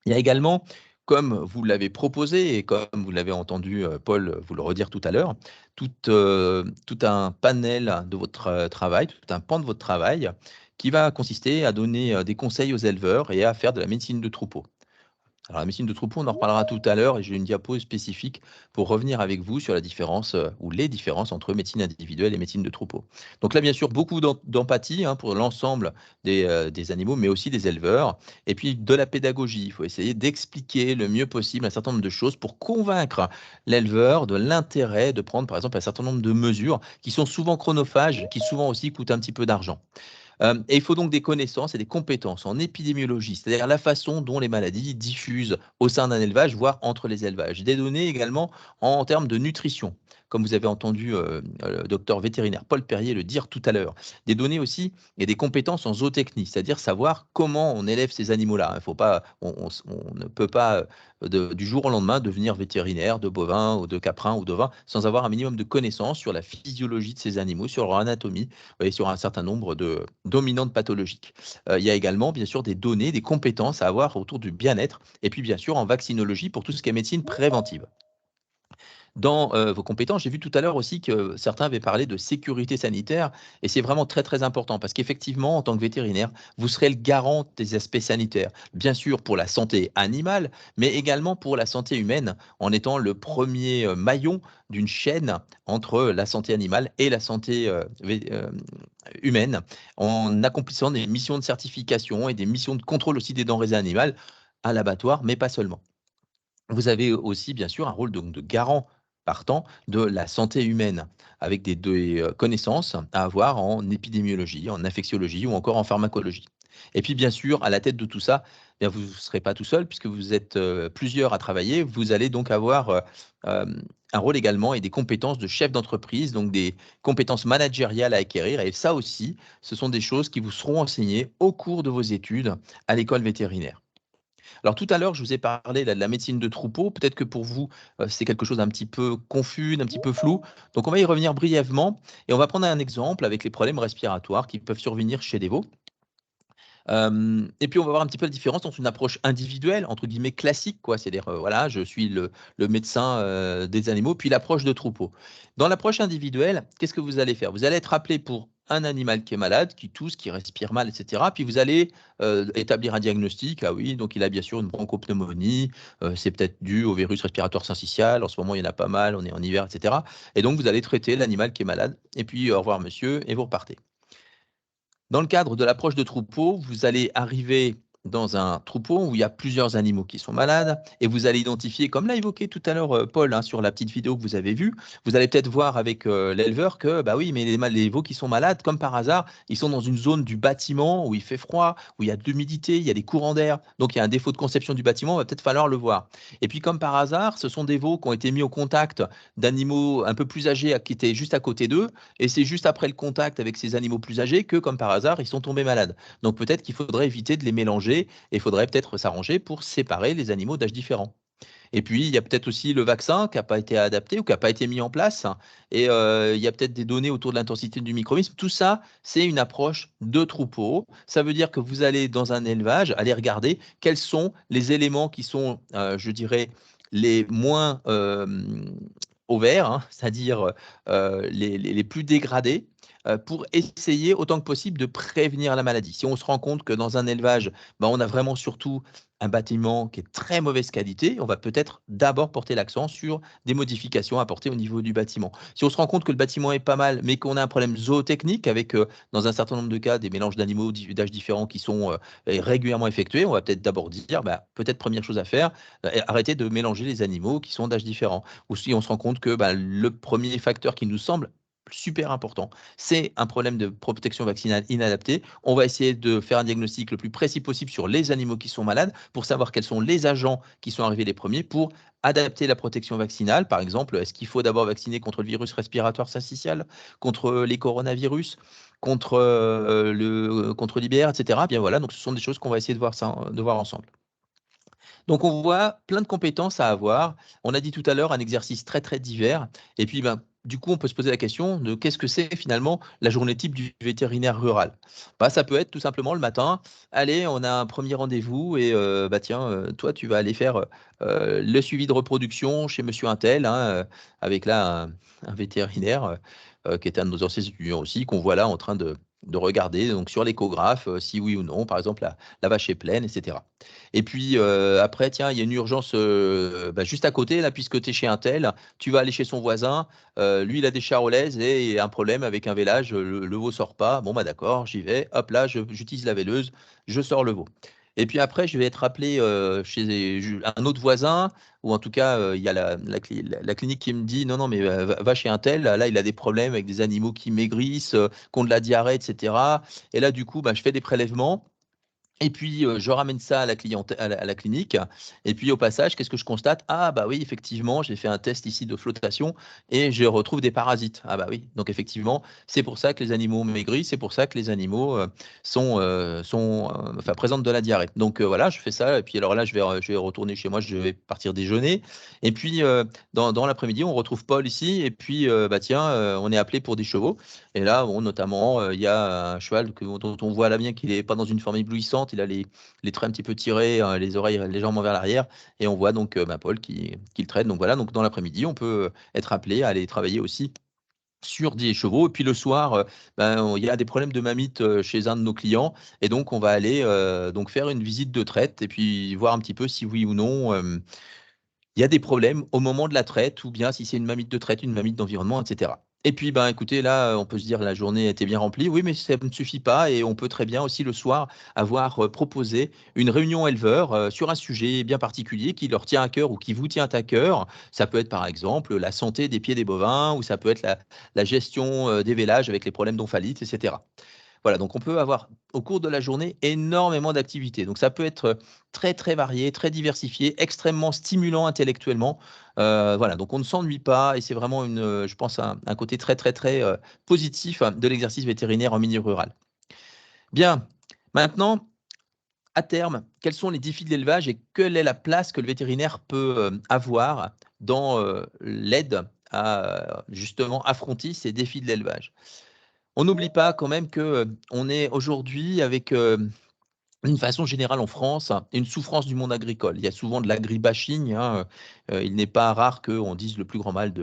Il y a également, comme vous l'avez proposé et comme vous l'avez entendu, Paul vous le redire tout à l'heure, tout un panel de votre, travail, tout un pan de votre travail qui va consister à donner, des conseils aux éleveurs et à faire de la médecine de troupeau. Alors la médecine de troupeau, on en reparlera tout à l'heure et j'ai une diapo spécifique pour revenir avec vous sur la différence, ou les différences entre médecine individuelle et médecine de troupeau. Donc là, bien sûr, beaucoup d'empathie, hein, pour l'ensemble des animaux, mais aussi des éleveurs. Et puis de la pédagogie. Il faut essayer d'expliquer le mieux possible un certain nombre de choses pour convaincre l'éleveur de l'intérêt de prendre, par exemple, un certain nombre de mesures qui sont souvent chronophages, qui souvent aussi coûtent un petit peu d'argent. Et il faut donc des connaissances et des compétences en épidémiologie, c'est-à-dire la façon dont les maladies diffusent au sein d'un élevage, voire entre les élevages. Des données également en termes de nutrition, comme vous avez entendu le docteur vétérinaire Paul Perrier le dire tout à l'heure. Des données aussi et des compétences en zootechnie, c'est-à-dire savoir comment on élève ces animaux-là. Il faut pas, on ne peut pas du jour au lendemain devenir vétérinaire de bovins ou de caprins ou d'ovins sans avoir un minimum de connaissances sur la physiologie de ces animaux, sur leur anatomie et sur un certain nombre de dominantes pathologiques. Il y a également, bien sûr, des données, des compétences à avoir autour du bien-être et puis, bien sûr, en vaccinologie pour tout ce qui est médecine préventive. Dans vos compétences, j'ai vu tout à l'heure aussi que certains avaient parlé de sécurité sanitaire et c'est vraiment très, très important parce qu'effectivement, en tant que vétérinaire, vous serez le garant des aspects sanitaires. Bien sûr pour la santé animale, mais également pour la santé humaine en étant le premier maillon d'une chaîne entre la santé animale et la santé humaine, en accomplissant des missions de certification et des missions de contrôle aussi des denrées animales à l'abattoir, mais pas seulement. Vous avez aussi, bien sûr, un rôle donc de garant partant de la santé humaine, avec des connaissances à avoir en épidémiologie, en infectiologie ou encore en pharmacologie. Et puis, bien sûr, à la tête de tout ça, eh bien, vous ne serez pas tout seul puisque vous êtes plusieurs à travailler. Vous allez donc avoir un rôle également et des compétences de chef d'entreprise, donc des compétences managériales à acquérir. Et ça aussi, ce sont des choses qui vous seront enseignées au cours de vos études à l'école vétérinaire. Alors tout à l'heure, je vous ai parlé là, de la médecine de troupeau. Peut-être que pour vous, c'est quelque chose d'un petit peu confus, d'un petit peu flou. Donc on va y revenir brièvement et on va prendre un exemple avec les problèmes respiratoires qui peuvent survenir chez des veaux. Et puis on va voir un petit peu la différence entre une approche individuelle, entre guillemets classique, quoi. C'est-à-dire, voilà, je suis le médecin des animaux, puis l'approche de troupeau. Dans l'approche individuelle, qu'est-ce que vous allez faire? Vous allez être appelé pour un animal qui est malade, qui tousse, qui respire mal, etc. Puis vous allez établir un diagnostic. Ah oui, donc il a bien sûr une bronchopneumonie, c'est peut-être dû au virus respiratoire syncytial. En ce moment, il y en a pas mal, on est en hiver, etc. Et donc vous allez traiter l'animal qui est malade. Et puis au revoir monsieur, et vous repartez. Dans le cadre de l'approche de troupeau, vous allez arriver dans un troupeau où il y a plusieurs animaux qui sont malades et vous allez identifier, comme l'a évoqué tout à l'heure Paul hein, sur la petite vidéo que vous avez vue, vous allez peut-être voir avec l'éleveur que bah oui, mais les veaux qui sont malades, comme par hasard, ils sont dans une zone du bâtiment où il fait froid, où il y a de l'humidité, il y a des courants d'air, donc il y a un défaut de conception du bâtiment, il va peut-être falloir le voir. Et puis comme par hasard, ce sont des veaux qui ont été mis au contact d'animaux un peu plus âgés qui étaient juste à côté d'eux, et c'est juste après le contact avec ces animaux plus âgés que, comme par hasard, ils sont tombés malades. Donc peut-être qu'il faudrait éviter de les mélanger et il faudrait peut-être s'arranger pour séparer les animaux d'âge différents. Et puis, il y a peut-être aussi le vaccin qui n'a pas été adapté ou qui n'a pas été mis en place. Et il y a peut-être des données autour de l'intensité du microbisme. Tout ça, c'est une approche de troupeau. Ça veut dire que vous allez dans un élevage, aller regarder quels sont les éléments qui sont, je dirais, les moins au vert, hein, c'est-à-dire les plus dégradés, pour essayer autant que possible de prévenir la maladie. Si on se rend compte que dans un élevage, on a vraiment surtout un bâtiment qui est de très mauvaise qualité, on va peut-être d'abord porter l'accent sur des modifications apportées au niveau du bâtiment. Si on se rend compte que le bâtiment est pas mal, mais qu'on a un problème zootechnique avec, dans un certain nombre de cas, des mélanges d'animaux d'âge différents qui sont régulièrement effectués, on va peut-être d'abord dire, peut-être première chose à faire, arrêter de mélanger les animaux qui sont d'âge différents. Ou si on se rend compte que le premier facteur qui nous semble super important, c'est un problème de protection vaccinale inadaptée. On va essayer de faire un diagnostic le plus précis possible sur les animaux qui sont malades pour savoir quels sont les agents qui sont arrivés les premiers pour adapter la protection vaccinale. Par exemple, est-ce qu'il faut d'abord vacciner contre le virus respiratoire syncytial, contre les coronavirus, contre l'IBR, etc. Bien voilà, donc ce sont des choses qu'on va essayer de voir ensemble. Donc on voit plein de compétences à avoir. On a dit tout à l'heure un exercice très très divers. Et puis du coup, on peut se poser la question de qu'est-ce que c'est finalement la journée type du vétérinaire rural. Ça peut être tout simplement le matin, allez, on a un premier rendez-vous et tiens, toi tu vas aller faire le suivi de reproduction chez monsieur Untel, hein, avec là un vétérinaire qui est un de nos anciens étudiants aussi, qu'on voit là en train de regarder donc sur l'échographe si oui ou non, par exemple la vache est pleine, etc. Et puis après, tiens, il y a une urgence juste à côté, là, puisque tu es chez un tel, tu vas aller chez son voisin, lui il a des charolaises et il y a un problème avec un vélage, le veau sort pas, bon d'accord, j'y vais, hop là, j'utilise la véleuse, je sors le veau. Et puis après, je vais être appelé chez un autre voisin, ou en tout cas, il y a la clinique qui me dit non, mais va chez un tel, là, il a des problèmes avec des animaux qui maigrissent, qui ont de la diarrhée, etc. Et là, du coup, je fais des prélèvements. Et puis, je ramène ça à la clinique. Et puis, au passage, qu'est-ce que je constate? Ah, oui, effectivement, j'ai fait un test ici de flottation et je retrouve des parasites. Ah, oui. Donc, effectivement, c'est pour ça que les animaux maigrissent, c'est pour ça que les animaux présentent de la diarrhée. Donc, voilà, je fais ça. Et puis, alors là, je vais retourner chez moi, je vais partir déjeuner. Et puis, dans l'après-midi, on retrouve Paul ici. Et puis, tiens, on est appelé pour des chevaux. Et là, notamment, il y a un cheval dont on voit là bien qu'il n'est pas dans une forme éblouissante. Il a les traits un petit peu tirés, les oreilles légèrement vers l'arrière. Et on voit donc Paul qui le traite. Donc voilà, donc dans l'après-midi, on peut être appelé à aller travailler aussi sur des chevaux. Et puis le soir, il y a des problèmes de mammites chez un de nos clients. Et donc, on va aller donc faire une visite de traite et puis voir un petit peu si oui ou non il y a des problèmes au moment de la traite ou bien si c'est une mamite de traite, une mamite d'environnement, etc. Et puis, écoutez, là, on peut se dire la journée était bien remplie. Oui, mais ça ne suffit pas et on peut très bien aussi le soir avoir proposé une réunion éleveur sur un sujet bien particulier qui leur tient à cœur ou qui vous tient à cœur. Ça peut être par exemple la santé des pieds des bovins ou ça peut être la gestion des vélages avec les problèmes d'omphalite, etc. Voilà, donc on peut avoir au cours de la journée énormément d'activités. Donc ça peut être très très varié, très diversifié, extrêmement stimulant intellectuellement. Voilà, donc on ne s'ennuie pas et c'est vraiment je pense un côté très très très positif de l'exercice vétérinaire en milieu rural. Bien, maintenant, à terme, quels sont les défis de l'élevage et quelle est la place que le vétérinaire peut avoir dans l'aide à justement affronter ces défis de l'élevage? On n'oublie pas quand même qu'on est aujourd'hui avec d'une façon générale en France, une souffrance du monde agricole. Il y a souvent de l'agribashing. Il n'est pas rare qu'on dise le plus grand mal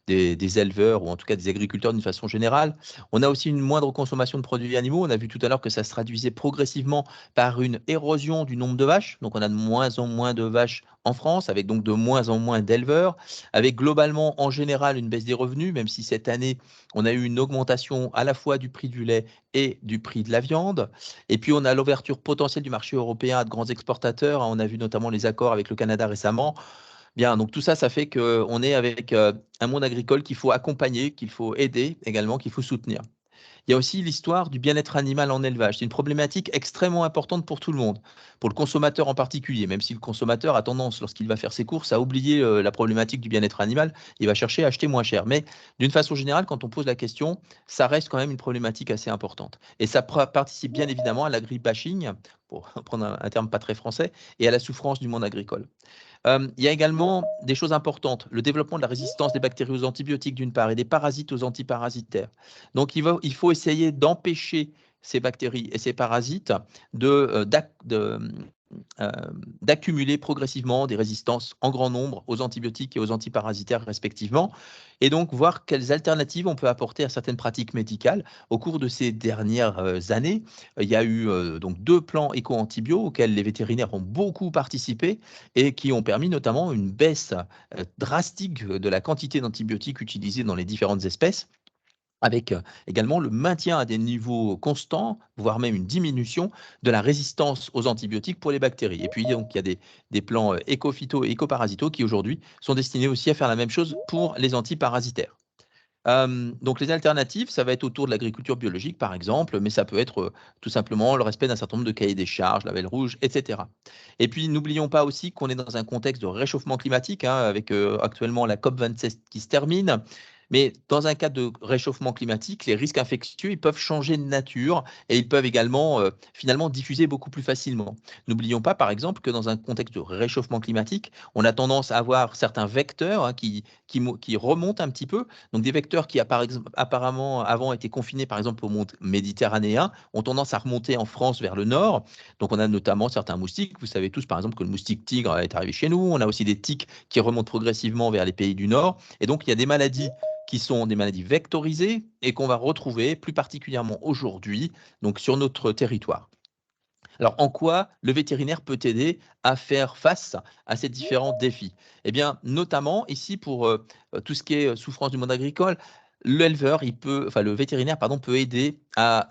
des éleveurs ou en tout cas des agriculteurs d'une façon générale. On a aussi une moindre consommation de produits animaux. On a vu tout à l'heure que ça se traduisait progressivement par une érosion du nombre de vaches. Donc on a de moins en moins de vaches en France, avec donc de moins en moins d'éleveurs, avec globalement en général une baisse des revenus, même si cette année on a eu une augmentation à la fois du prix du lait et du prix de la viande. Et puis, on a l'ouverture potentielle du marché européen à de grands exportateurs. On a vu notamment les accords avec le Canada récemment. Bien, donc tout ça, ça fait qu'on est avec un monde agricole qu'il faut accompagner, qu'il faut aider également, qu'il faut soutenir. Il y a aussi l'histoire du bien-être animal en élevage. C'est une problématique extrêmement importante pour tout le monde, pour le consommateur en particulier, même si le consommateur a tendance, lorsqu'il va faire ses courses, à oublier la problématique du bien-être animal, il va chercher à acheter moins cher. Mais d'une façon générale, quand on pose la question, ça reste quand même une problématique assez importante. Et ça participe bien évidemment à l'agribashing, pour prendre un terme pas très français, et à la souffrance du monde agricole. Il y a également des choses importantes, le développement de la résistance des bactéries aux antibiotiques d'une part et des parasites aux antiparasitaires. Donc il faut essayer d'empêcher ces bactéries et ces parasites d'accumuler progressivement des résistances en grand nombre aux antibiotiques et aux antiparasitaires respectivement, et donc voir quelles alternatives on peut apporter à certaines pratiques médicales. Au cours de ces dernières années, il y a eu donc 2 plans éco-antibio auxquels les vétérinaires ont beaucoup participé et qui ont permis notamment une baisse drastique de la quantité d'antibiotiques utilisés dans les différentes espèces, avec également le maintien à des niveaux constants, voire même une diminution de la résistance aux antibiotiques pour les bactéries. Et puis, donc, il y a des plans éco-phyto et éco-parasitaux qui aujourd'hui sont destinés aussi à faire la même chose pour les antiparasitaires. Donc les alternatives, ça va être autour de l'agriculture biologique, par exemple, mais ça peut être tout simplement le respect d'un certain nombre de cahiers des charges, label rouge, etc. Et puis, n'oublions pas aussi qu'on est dans un contexte de réchauffement climatique, avec actuellement la COP27 qui se termine. Mais dans un cas de réchauffement climatique, les risques infectieux, ils peuvent changer de nature et ils peuvent également finalement diffuser beaucoup plus facilement. N'oublions pas, par exemple, que dans un contexte de réchauffement climatique, on a tendance à avoir certains vecteurs qui remontent un petit peu. Donc des vecteurs qui apparemment avant étaient confinés par exemple au monde méditerranéen ont tendance à remonter en France vers le nord. Donc on a notamment certains moustiques. Vous savez tous par exemple que le moustique tigre est arrivé chez nous. On a aussi des tiques qui remontent progressivement vers les pays du nord. Et donc il y a des maladies qui sont des maladies vectorisées et qu'on va retrouver plus particulièrement aujourd'hui donc sur notre territoire. Alors, en quoi le vétérinaire peut aider à faire face à ces différents défis? Eh bien, notamment ici pour tout ce qui est souffrance du monde agricole, le vétérinaire peut aider à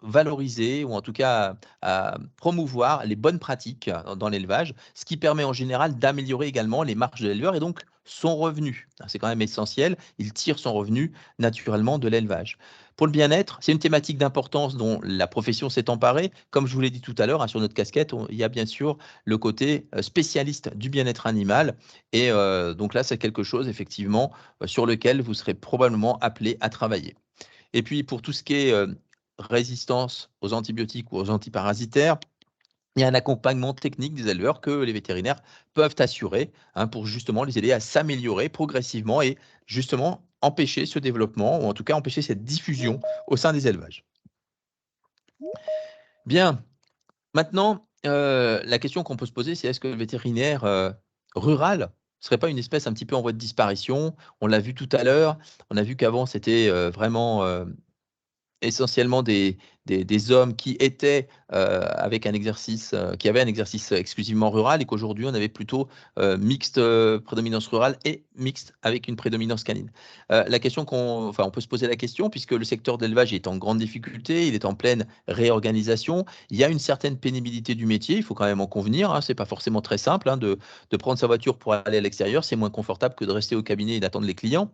valoriser ou en tout cas à promouvoir les bonnes pratiques dans l'élevage, ce qui permet en général d'améliorer également les marges de l'éleveur et donc son revenu. C'est quand même essentiel, il tire son revenu naturellement de l'élevage. Pour le bien-être, c'est une thématique d'importance dont la profession s'est emparée. Comme je vous l'ai dit tout à l'heure, sur notre casquette, il y a bien sûr le côté spécialiste du bien-être animal. Et donc là, c'est quelque chose effectivement sur lequel vous serez probablement appelé à travailler. Et puis pour tout ce qui est résistance aux antibiotiques ou aux antiparasitaires, il y a un accompagnement technique des éleveurs que les vétérinaires peuvent assurer pour justement les aider à s'améliorer progressivement et justement empêcher ce développement ou en tout cas empêcher cette diffusion au sein des élevages. Bien, maintenant, la question qu'on peut se poser, c'est est-ce que le vétérinaire rural ne serait pas une espèce un petit peu en voie de disparition? On l'a vu tout à l'heure, on a vu qu'avant c'était vraiment essentiellement des hommes qui étaient avec un exercice, qui avaient un exercice exclusivement rural et qu'aujourd'hui on avait plutôt mixte prédominance rurale et mixte avec une prédominance canine. La question on peut se poser la question puisque le secteur d'élevage est en grande difficulté, il est en pleine réorganisation, il y a une certaine pénibilité du métier, il faut quand même en convenir, c'est pas forcément très simple de prendre sa voiture pour aller à l'extérieur, c'est moins confortable que de rester au cabinet et d'attendre les clients.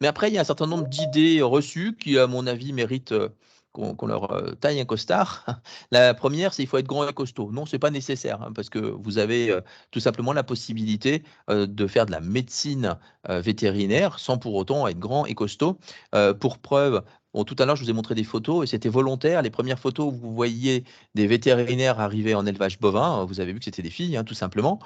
Mais après, il y a un certain nombre d'idées reçues qui, à mon avis, méritent qu'on leur taille un costard. La première, c'est qu'il faut être grand et costaud. Non, ce n'est pas nécessaire, hein, parce que vous avez tout simplement la possibilité de faire de la médecine vétérinaire sans pour autant être grand et costaud. Pour preuve, bon, tout à l'heure, je vous ai montré des photos et c'était volontaire. Les premières photos où vous voyiez des vétérinaires arriver en élevage bovin, vous avez vu que c'était des filles, hein, tout simplement.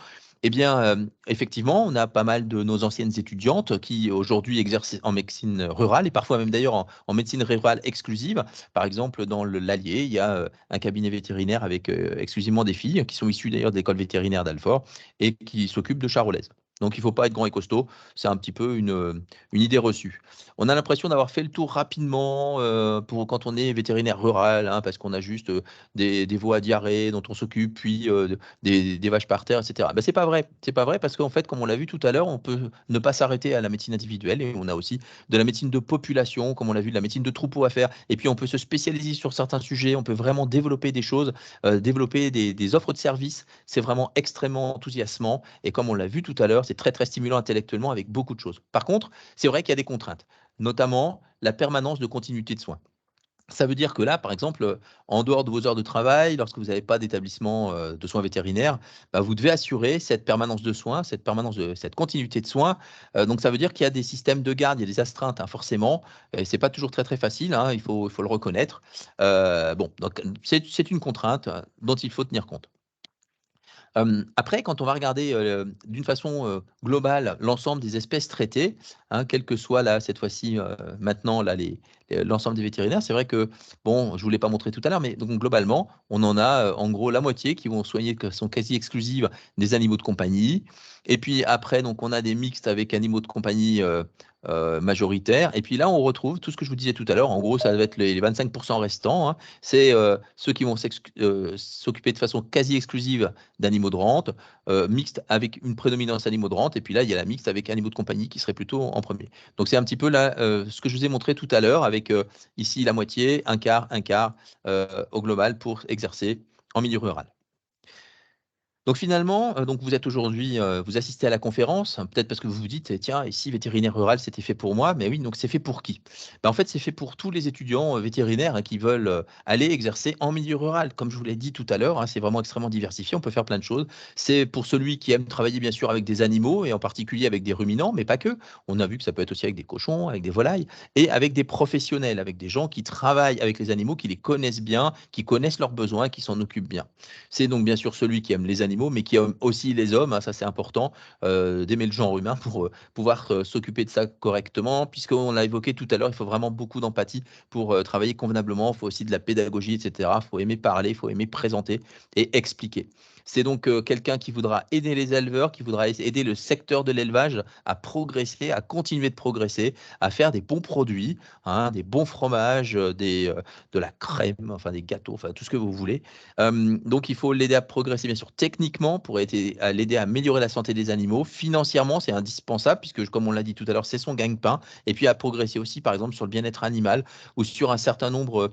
Eh bien, effectivement, on a pas mal de nos anciennes étudiantes qui aujourd'hui exercent en médecine rurale et parfois même d'ailleurs en médecine rurale exclusive. Par exemple, dans l'Allier, il y a un cabinet vétérinaire avec exclusivement des filles qui sont issues d'ailleurs de l'école vétérinaire d'Alfort et qui s'occupent de charolaises. Donc, il ne faut pas être grand et costaud, c'est un petit peu une idée reçue. On a l'impression d'avoir fait le tour rapidement pour quand on est vétérinaire rural, hein, parce qu'on a juste des veaux à diarrhée dont on s'occupe, puis des vaches par terre, etc. Ben, c'est pas vrai. C'est pas vrai parce qu'en fait, comme on l'a vu tout à l'heure, on peut ne pas s'arrêter à la médecine individuelle et on a aussi de la médecine de population, comme on l'a vu, de la médecine de troupeau à faire. Et puis, on peut se spécialiser sur certains sujets, on peut vraiment développer des choses, développer des offres de services. C'est vraiment extrêmement enthousiasmant. Et comme on l'a vu tout à l'heure, c'est très, très stimulant intellectuellement avec beaucoup de choses. Par contre, c'est vrai qu'il y a des contraintes, notamment la permanence de continuité de soins. Ça veut dire que là, par exemple, en dehors de vos heures de travail, lorsque vous n'avez pas d'établissement de soins vétérinaires, bah, vous devez assurer cette permanence de soins, cette continuité de soins. Donc, ça veut dire qu'il y a des systèmes de garde, il y a des astreintes, hein, forcément. Et c'est pas toujours très, très facile, hein, il faut le reconnaître. Bon, donc, c'est une contrainte dont il faut tenir compte. Après, quand on va regarder d'une façon globale l'ensemble des espèces traitées, hein, quel que soit là, cette fois-ci, maintenant, là, l'ensemble des vétérinaires, c'est vrai que, bon, je ne vous l'ai pas montré tout à l'heure, mais donc, globalement, on en a en gros la moitié qui vont soigner, qui sont quasi exclusives des animaux de compagnie. Et puis après, donc, on a des mixtes avec animaux de compagnie majoritaires. Et puis là, on retrouve tout ce que je vous disais tout à l'heure. En gros, ça va être les 25% restants, hein. C'est ceux qui vont s'occuper de façon quasi exclusive d'animaux de rente, mixte avec une prédominance animaux de rente, et puis là, il y a la mixte avec animaux de compagnie qui serait plutôt en premier. Donc, c'est un petit peu là ce que je vous ai montré tout à l'heure, avec ici la moitié, un quart, au global pour exercer en milieu rural. Donc finalement, donc vous êtes aujourd'hui, vous assistez à la conférence, peut-être parce que vous vous dites: «Tiens, ici vétérinaire rural, c'était fait pour moi». Mais oui, donc c'est fait pour qui? Ben, en fait, c'est fait pour tous les étudiants, vétérinaires, hein, qui veulent, aller exercer en milieu rural. Comme je vous l'ai dit tout à l'heure, hein, c'est vraiment extrêmement diversifié, on peut faire plein de choses. C'est pour celui qui aime travailler bien sûr avec des animaux et en particulier avec des ruminants, mais pas que. On a vu que ça peut être aussi avec des cochons, avec des volailles et avec des professionnels, avec des gens qui travaillent avec les animaux, qui les connaissent bien, qui connaissent leurs besoins, qui s'en occupent bien. C'est donc bien sûr celui qui aime les animaux, mais qui aime aussi les hommes, hein, ça c'est important, d'aimer le genre humain pour pouvoir s'occuper de ça correctement, puisqu'on l'a évoqué tout à l'heure, il faut vraiment beaucoup d'empathie pour travailler convenablement, il faut aussi de la pédagogie, etc. Il faut aimer parler, il faut aimer présenter et expliquer. C'est donc quelqu'un qui voudra aider les éleveurs, qui voudra aider le secteur de l'élevage à progresser, à continuer de progresser, à faire des bons produits, hein, des bons fromages, de la crème, enfin des gâteaux, enfin tout ce que vous voulez. Donc, il faut l'aider à progresser, bien sûr, techniquement, pour l'aider à améliorer la santé des animaux. Financièrement, c'est indispensable, puisque, comme on l'a dit tout à l'heure, c'est son gagne-pain. Et puis, à progresser aussi, par exemple, sur le bien-être animal ou sur un certain nombre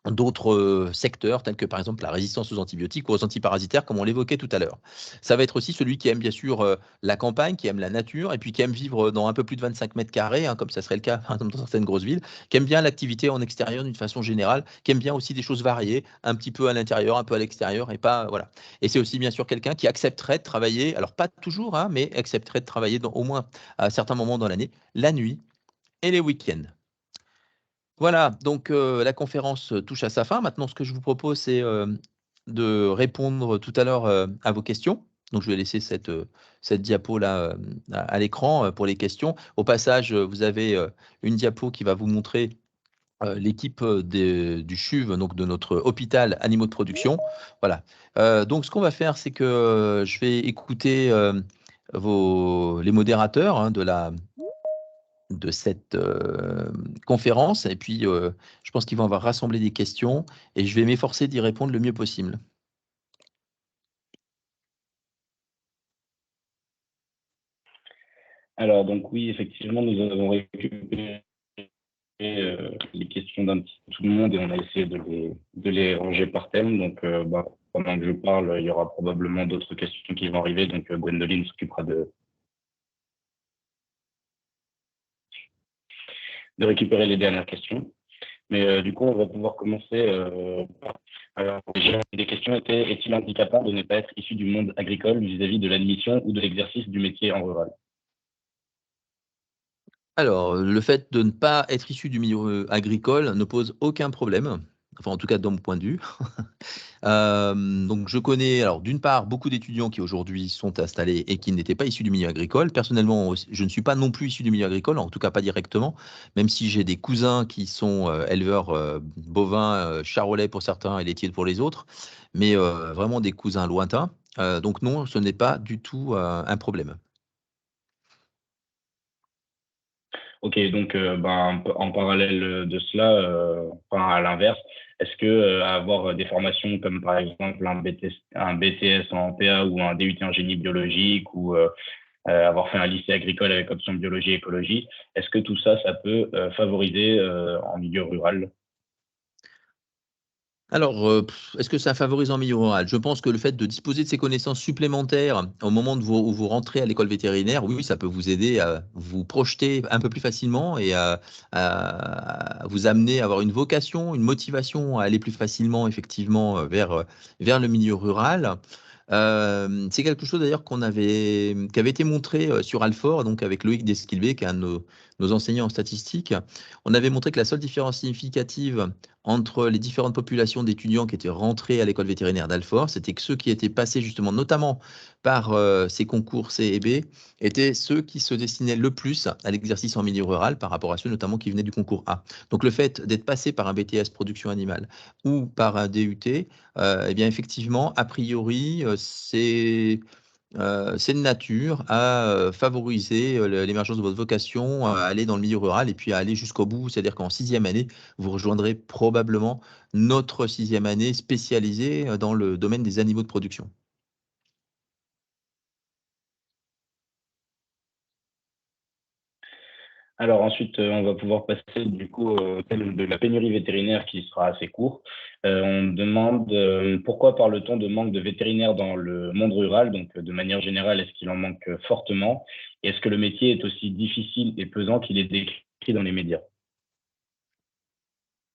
d'autres secteurs, tels que par exemple la résistance aux antibiotiques ou aux antiparasitaires, comme on l'évoquait tout à l'heure. Ça va être aussi celui qui aime bien sûr la campagne, qui aime la nature, et puis qui aime vivre dans un peu plus de 25 mètres carrés, hein, comme ça serait le cas par exemple dans certaines grosses villes, qui aime bien l'activité en extérieur d'une façon générale, qui aime bien aussi des choses variées, un petit peu à l'intérieur, un peu à l'extérieur, et pas voilà. Et c'est aussi bien sûr quelqu'un qui accepterait de travailler, alors pas toujours, hein, mais accepterait de travailler au moins à certains moments dans l'année, la nuit et les week-ends. Voilà, donc la conférence touche à sa fin. Maintenant, ce que je vous propose, c'est de répondre tout à l'heure à vos questions. Donc, je vais laisser cette diapo-là à l'écran pour les questions. Au passage, vous avez une diapo qui va vous montrer l'équipe du CHUV, donc de notre hôpital animaux de production. Voilà. Donc, ce qu'on va faire, c'est que je vais écouter les modérateurs, hein, de cette conférence. Et puis, je pense qu'ils vont avoir rassemblé des questions et je vais m'efforcer d'y répondre le mieux possible. Alors, donc oui, effectivement, nous avons récupéré les questions d'un petit peu tout le monde et on a essayé de les ranger par thème. Donc, pendant que je parle, il y aura probablement d'autres questions qui vont arriver. Donc, Gwendoline s'occupera de récupérer les dernières questions. Mais du coup, on va pouvoir commencer. Alors, déjà, une des questions était, est-il handicapant de ne pas être issu du monde agricole vis-à-vis de l'admission ou de l'exercice du métier en rural? Alors, le fait de ne pas être issu du milieu agricole ne pose aucun problème, enfin en tout cas dans mon point de vue. Donc je connais alors d'une part beaucoup d'étudiants qui aujourd'hui sont installés et qui n'étaient pas issus du milieu agricole. Personnellement, je ne suis pas non plus issu du milieu agricole, en tout cas pas directement, même si j'ai des cousins qui sont éleveurs bovins, charolais pour certains et laitiers pour les autres, mais vraiment des cousins lointains. Donc non, ce n'est pas du tout un problème. Ok, donc en parallèle de cela, enfin à l'inverse, est-ce que avoir des formations comme par exemple un BTS en PA ou un DUT en génie biologique ou avoir fait un lycée agricole avec option biologie et écologie, est-ce que tout ça, ça peut favoriser en milieu rural? Alors, est-ce que ça favorise en milieu rural? Je pense que le fait de disposer de ces connaissances supplémentaires au moment où vous rentrez à l'école vétérinaire, oui, ça peut vous aider à vous projeter un peu plus facilement et à vous amener à avoir une vocation, une motivation à aller plus facilement effectivement, vers le milieu rural. C'est quelque chose d'ailleurs qui avait été montré, sur Alfort, donc avec Loïc Desquilbé, qui est un de nos enseignants en statistique. On avait montré que la seule différence significative entre les différentes populations d'étudiants qui étaient rentrés à l'école vétérinaire d'Alfort, c'était que ceux qui étaient passés justement notamment par ces concours C et B étaient ceux qui se destinaient le plus à l'exercice en milieu rural par rapport à ceux notamment qui venaient du concours A. Donc le fait d'être passé par un BTS production animale ou par un DUT, eh bien effectivement, a priori, c'est de nature à favoriser l'émergence de votre vocation, à aller dans le milieu rural et puis à aller jusqu'au bout. C'est-à-dire qu'en sixième année, vous rejoindrez probablement notre sixième année spécialisée dans le domaine des animaux de production. Alors ensuite, on va pouvoir passer du coup au thème de la pénurie vétérinaire qui sera assez court. On demande pourquoi parle-t-on de manque de vétérinaires dans le monde rural? Donc de manière générale, est-ce qu'il en manque fortement? Et est-ce que le métier est aussi difficile et pesant qu'il est décrit dans les médias?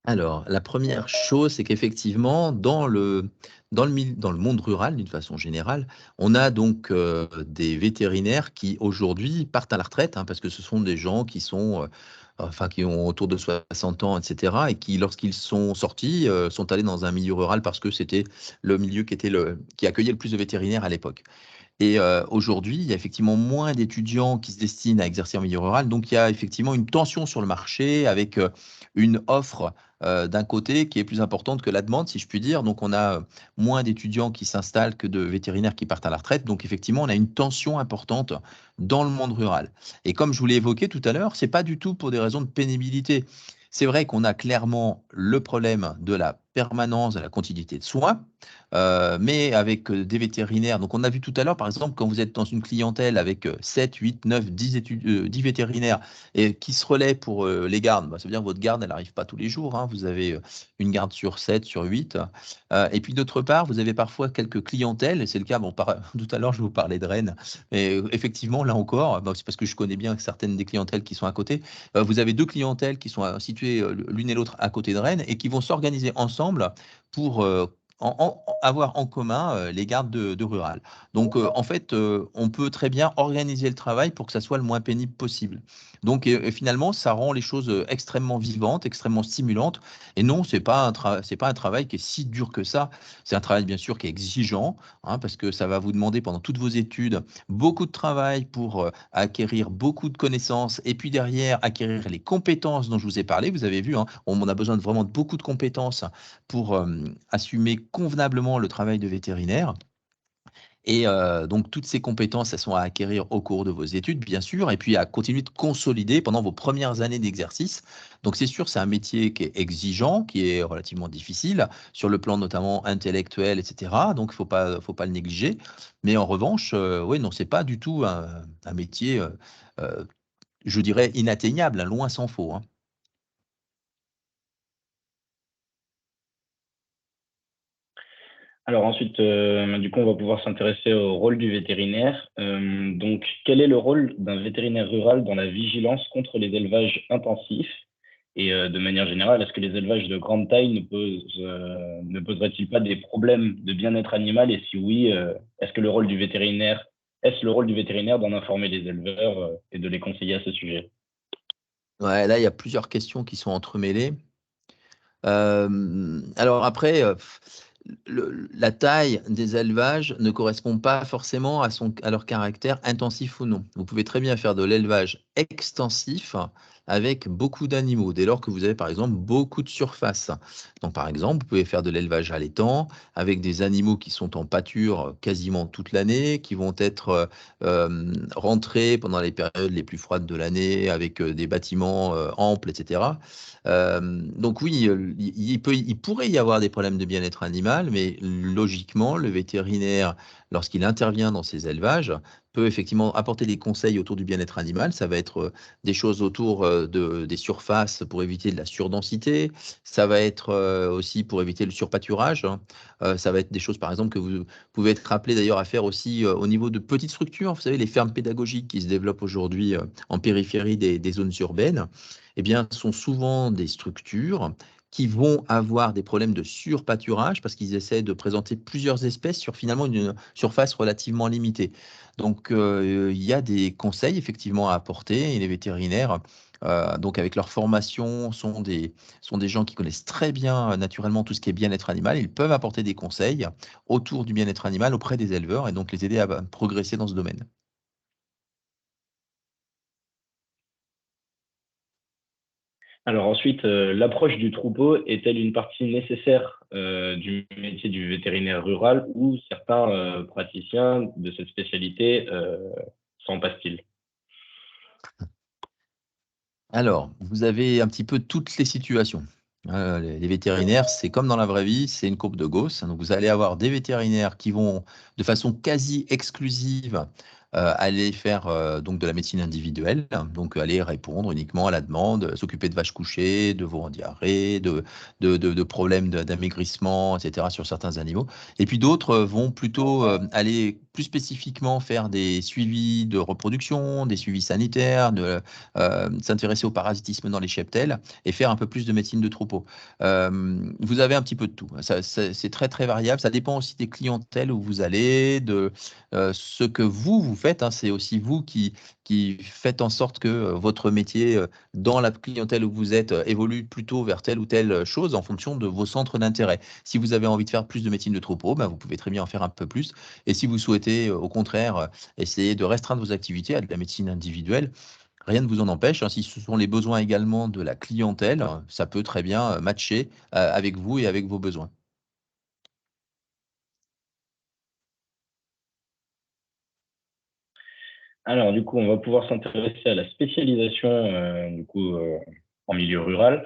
Alors, la première chose, c'est qu'effectivement, dans le monde rural, d'une façon générale, on a donc des vétérinaires qui aujourd'hui partent à la retraite, hein, parce que ce sont des gens qui sont, enfin, qui ont autour de 60 ans, etc., et qui, lorsqu'ils sont sortis, sont allés dans un milieu rural parce que c'était le milieu qui accueillait le plus de vétérinaires à l'époque. Et aujourd'hui, il y a effectivement moins d'étudiants qui se destinent à exercer en milieu rural. Donc, il y a effectivement une tension sur le marché avec une offre d'un côté qui est plus importante que la demande, si je puis dire. Donc, on a moins d'étudiants qui s'installent que de vétérinaires qui partent à la retraite. Donc, effectivement, on a une tension importante dans le monde rural. Et comme je vous l'ai évoqué tout à l'heure, c'est pas du tout pour des raisons de pénibilité. C'est vrai qu'on a clairement le problème de la permanence, de la continuité de soins, mais avec des vétérinaires. Donc, on a vu tout à l'heure, par exemple, quand vous êtes dans une clientèle avec 7, 8, 9, 10 vétérinaires et qui se relaient pour les gardes, bah, ça veut dire que votre garde, elle n'arrive pas tous les jours, hein. Vous avez une garde sur 7, sur 8. Et puis, d'autre part, vous avez parfois quelques clientèles, et c'est le cas, bon, tout à l'heure, je vous parlais de Rennes, et effectivement, là encore, bah, c'est parce que je connais bien certaines des clientèles qui sont à côté. Vous avez deux clientèles qui sont situées l'une et l'autre à côté de Rennes et qui vont s'organiser ensemble pour avoir en commun les gardes de rural. Donc, en fait, on peut très bien organiser le travail pour que ça soit le moins pénible possible. Donc, finalement, ça rend les choses extrêmement vivantes, extrêmement stimulantes. Et non, c'est pas un travail qui est si dur que ça. C'est un travail, bien sûr, qui est exigeant, hein, parce que ça va vous demander pendant toutes vos études beaucoup de travail pour acquérir beaucoup de connaissances et puis derrière acquérir les compétences dont je vous ai parlé. Vous avez vu, hein, on a besoin de vraiment de beaucoup de compétences pour assumer convenablement le travail de vétérinaire. Et donc toutes ces compétences, elles sont à acquérir au cours de vos études, bien sûr, et puis à continuer de consolider pendant vos premières années d'exercice. Donc c'est sûr, c'est un métier qui est exigeant, qui est relativement difficile, sur le plan notamment intellectuel, etc. Donc faut pas le négliger. Mais en revanche, oui, non, c'est pas du tout un métier, euh, je dirais, inatteignable, hein, loin s'en faut, hein. Alors ensuite, du coup, on va pouvoir s'intéresser au rôle du vétérinaire. Donc, quel est le rôle d'un vétérinaire rural dans la vigilance contre les élevages intensifs? Et de manière générale, est-ce que les élevages de grande taille ne poseraient-ils pas des problèmes de bien-être animal? Et si oui, est-ce le rôle du vétérinaire d'en informer les éleveurs et de les conseiller à ce sujet? Ouais, là, il y a plusieurs questions qui sont entremêlées. Alors après, la taille des élevages ne correspond pas forcément à leur caractère intensif ou non. Vous pouvez très bien faire de l'élevage extensif avec beaucoup d'animaux, dès lors que vous avez par exemple beaucoup de surface. Donc par exemple, vous pouvez faire de l'élevage allaitant avec des animaux qui sont en pâture quasiment toute l'année, qui vont être rentrés pendant les périodes les plus froides de l'année avec des bâtiments amples, etc. Donc oui, il pourrait y avoir des problèmes de bien-être animal, mais logiquement, le vétérinaire, lorsqu'il intervient dans ces élevages, peut effectivement apporter des conseils autour du bien-être animal. Ça va être des choses autour des surfaces pour éviter de la surdensité. Ça va être aussi pour éviter le surpâturage, hein. Ça va être des choses, par exemple, que vous pouvez être appelé d'ailleurs à faire aussi au niveau de petites structures. Vous savez, les fermes pédagogiques qui se développent aujourd'hui en périphérie des zones urbaines, eh bien, sont souvent des structures qui vont avoir des problèmes de surpâturage parce qu'ils essaient de présenter plusieurs espèces sur finalement une surface relativement limitée. Donc, il y a des conseils effectivement à apporter et les vétérinaires, donc avec leur formation, sont des gens qui connaissent très bien naturellement tout ce qui est bien-être animal. Ils peuvent apporter des conseils autour du bien-être animal auprès des éleveurs et donc les aider à progresser dans ce domaine. Alors ensuite, l'approche du troupeau est-elle une partie nécessaire du métier du vétérinaire rural ou certains praticiens de cette spécialité s'en passent-ils? Alors, vous avez un petit peu toutes les situations. Les vétérinaires, c'est comme dans la vraie vie, c'est une courbe de Gauss. Donc, vous allez avoir des vétérinaires qui vont, de façon quasi exclusive, aller faire donc de la médecine individuelle, donc aller répondre uniquement à la demande, s'occuper de vaches couchées, de veaux en diarrhée, de problèmes d'amaigrissement, etc. sur certains animaux. Et puis d'autres vont plutôt aller plus spécifiquement faire des suivis de reproduction, des suivis sanitaires, s'intéresser au parasitisme dans les cheptels et faire un peu plus de médecine de troupeau. Vous avez un petit peu de tout. C'est très très variable. Ça dépend aussi des clientèles où vous allez, de ce que vous faites, hein. C'est aussi vous qui faites en sorte que votre métier dans la clientèle où vous êtes évolue plutôt vers telle ou telle chose en fonction de vos centres d'intérêt. Si vous avez envie de faire plus de médecine de troupeau, ben, vous pouvez très bien en faire un peu plus. Et si vous souhaitez au contraire essayer de restreindre vos activités à de la médecine individuelle, rien ne vous en empêche, hein. Si ce sont les besoins également de la clientèle, ça peut très bien matcher avec vous et avec vos besoins. Alors du coup, on va pouvoir s'intéresser à la spécialisation en milieu rural.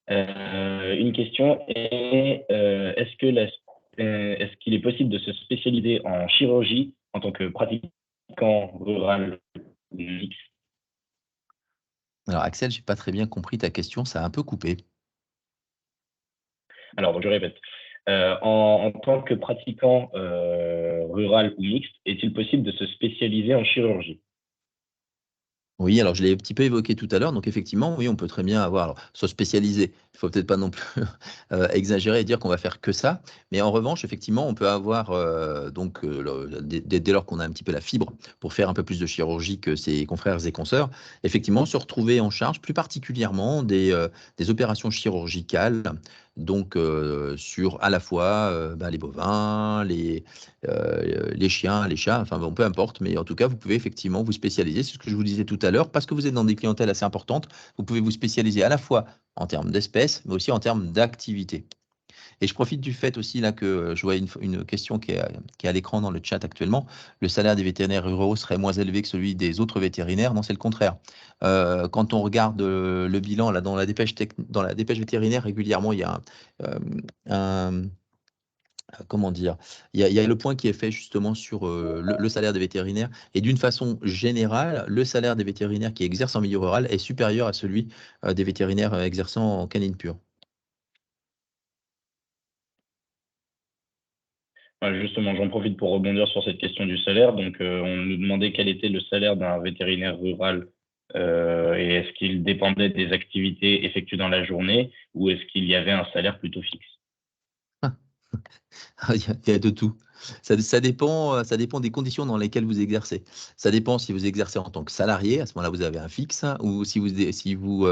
Une question est est-ce qu'il est possible de se spécialiser en chirurgie en tant que pratiquant rural mixte? Alors Axel, j'ai pas très bien compris ta question, ça a un peu coupé. Alors, je répète. En tant que pratiquant rural ou mixte, est-il possible de se spécialiser en chirurgie? Oui, alors je l'ai un petit peu évoqué tout à l'heure, donc effectivement, oui, on peut très bien avoir, alors, se spécialiser. Il faut peut-être pas non plus exagérer et dire qu'on va faire que ça, mais en revanche, effectivement, on peut avoir dès lors qu'on a un petit peu la fibre pour faire un peu plus de chirurgie que ses confrères et consoeurs, effectivement, se retrouver en charge plus particulièrement des opérations chirurgicales, donc sur à la fois les bovins, les chiens, les chats, enfin bon, peu importe, mais en tout cas, vous pouvez effectivement vous spécialiser. C'est ce que je vous disais tout à l'heure, parce que vous êtes dans des clientèles assez importantes, vous pouvez vous spécialiser à la fois en termes d'espèces, mais aussi en termes d'activité. Et je profite du fait aussi là que je vois une question qui est à l'écran dans le chat actuellement. Le salaire des vétérinaires ruraux serait moins élevé que celui des autres vétérinaires. Non, c'est le contraire. Quand on regarde le bilan là, dans la dépêche vétérinaire, régulièrement, il y a un comment dire? Il y a le point qui est fait justement sur le salaire des vétérinaires. Et d'une façon générale, le salaire des vétérinaires qui exercent en milieu rural est supérieur à celui des vétérinaires exerçant en canine pure. Justement, j'en profite pour rebondir sur cette question du salaire. Donc, on nous demandait quel était le salaire d'un vétérinaire rural et est-ce qu'il dépendait des activités effectuées dans la journée ou est-ce qu'il y avait un salaire plutôt fixe? Il y a de tout. Ça dépend des conditions dans lesquelles vous exercez. Ça dépend si vous exercez en tant que salarié, à ce moment-là, vous avez un fixe, ou si vous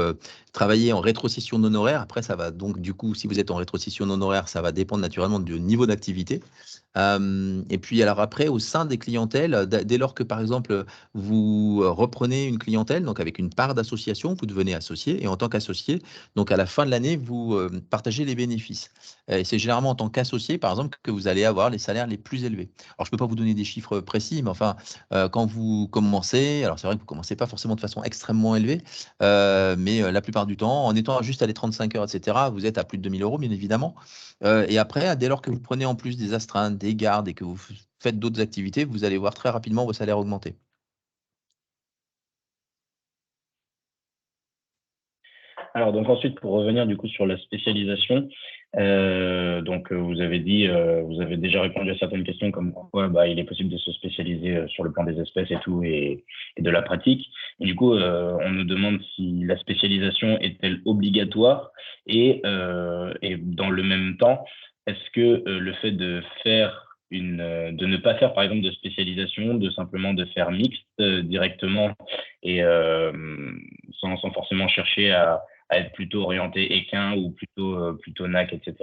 travaillez en rétrocession non horaire. Après, ça va donc, du coup, si vous êtes en rétrocession non horaire, ça va dépendre naturellement du niveau d'activité. Et puis, alors après, au sein des clientèles, dès lors que, par exemple, vous reprenez une clientèle, donc avec une part d'association, vous devenez associé. Et en tant qu'associé, donc à la fin de l'année, vous partagez les bénéfices. Et c'est généralement en tant qu'associé, par exemple, que vous allez avoir les salaires les plus élevés. Alors, je ne peux pas vous donner des chiffres précis, mais enfin, quand vous commencez, alors c'est vrai que vous ne commencez pas forcément de façon extrêmement élevée, mais la plupart du temps, en étant juste à les 35 heures, etc., vous êtes à plus de 2 000 euros, bien évidemment. Et après, dès lors que vous prenez en plus des astreintes, des gardes et que vous faites d'autres activités, vous allez voir très rapidement vos salaires augmenter. Alors, donc ensuite, pour revenir du coup sur la spécialisation, vous avez dit, vous avez déjà répondu à certaines questions comme quoi il est possible de se spécialiser sur le plan des espèces et tout et de la pratique. Et du coup, on nous demande si la spécialisation est-elle obligatoire et dans le même temps, est-ce que le fait de faire de ne pas faire par exemple de spécialisation, de simplement de faire mixte directement et sans forcément chercher à être plutôt orienté équin ou plutôt NAC, etc.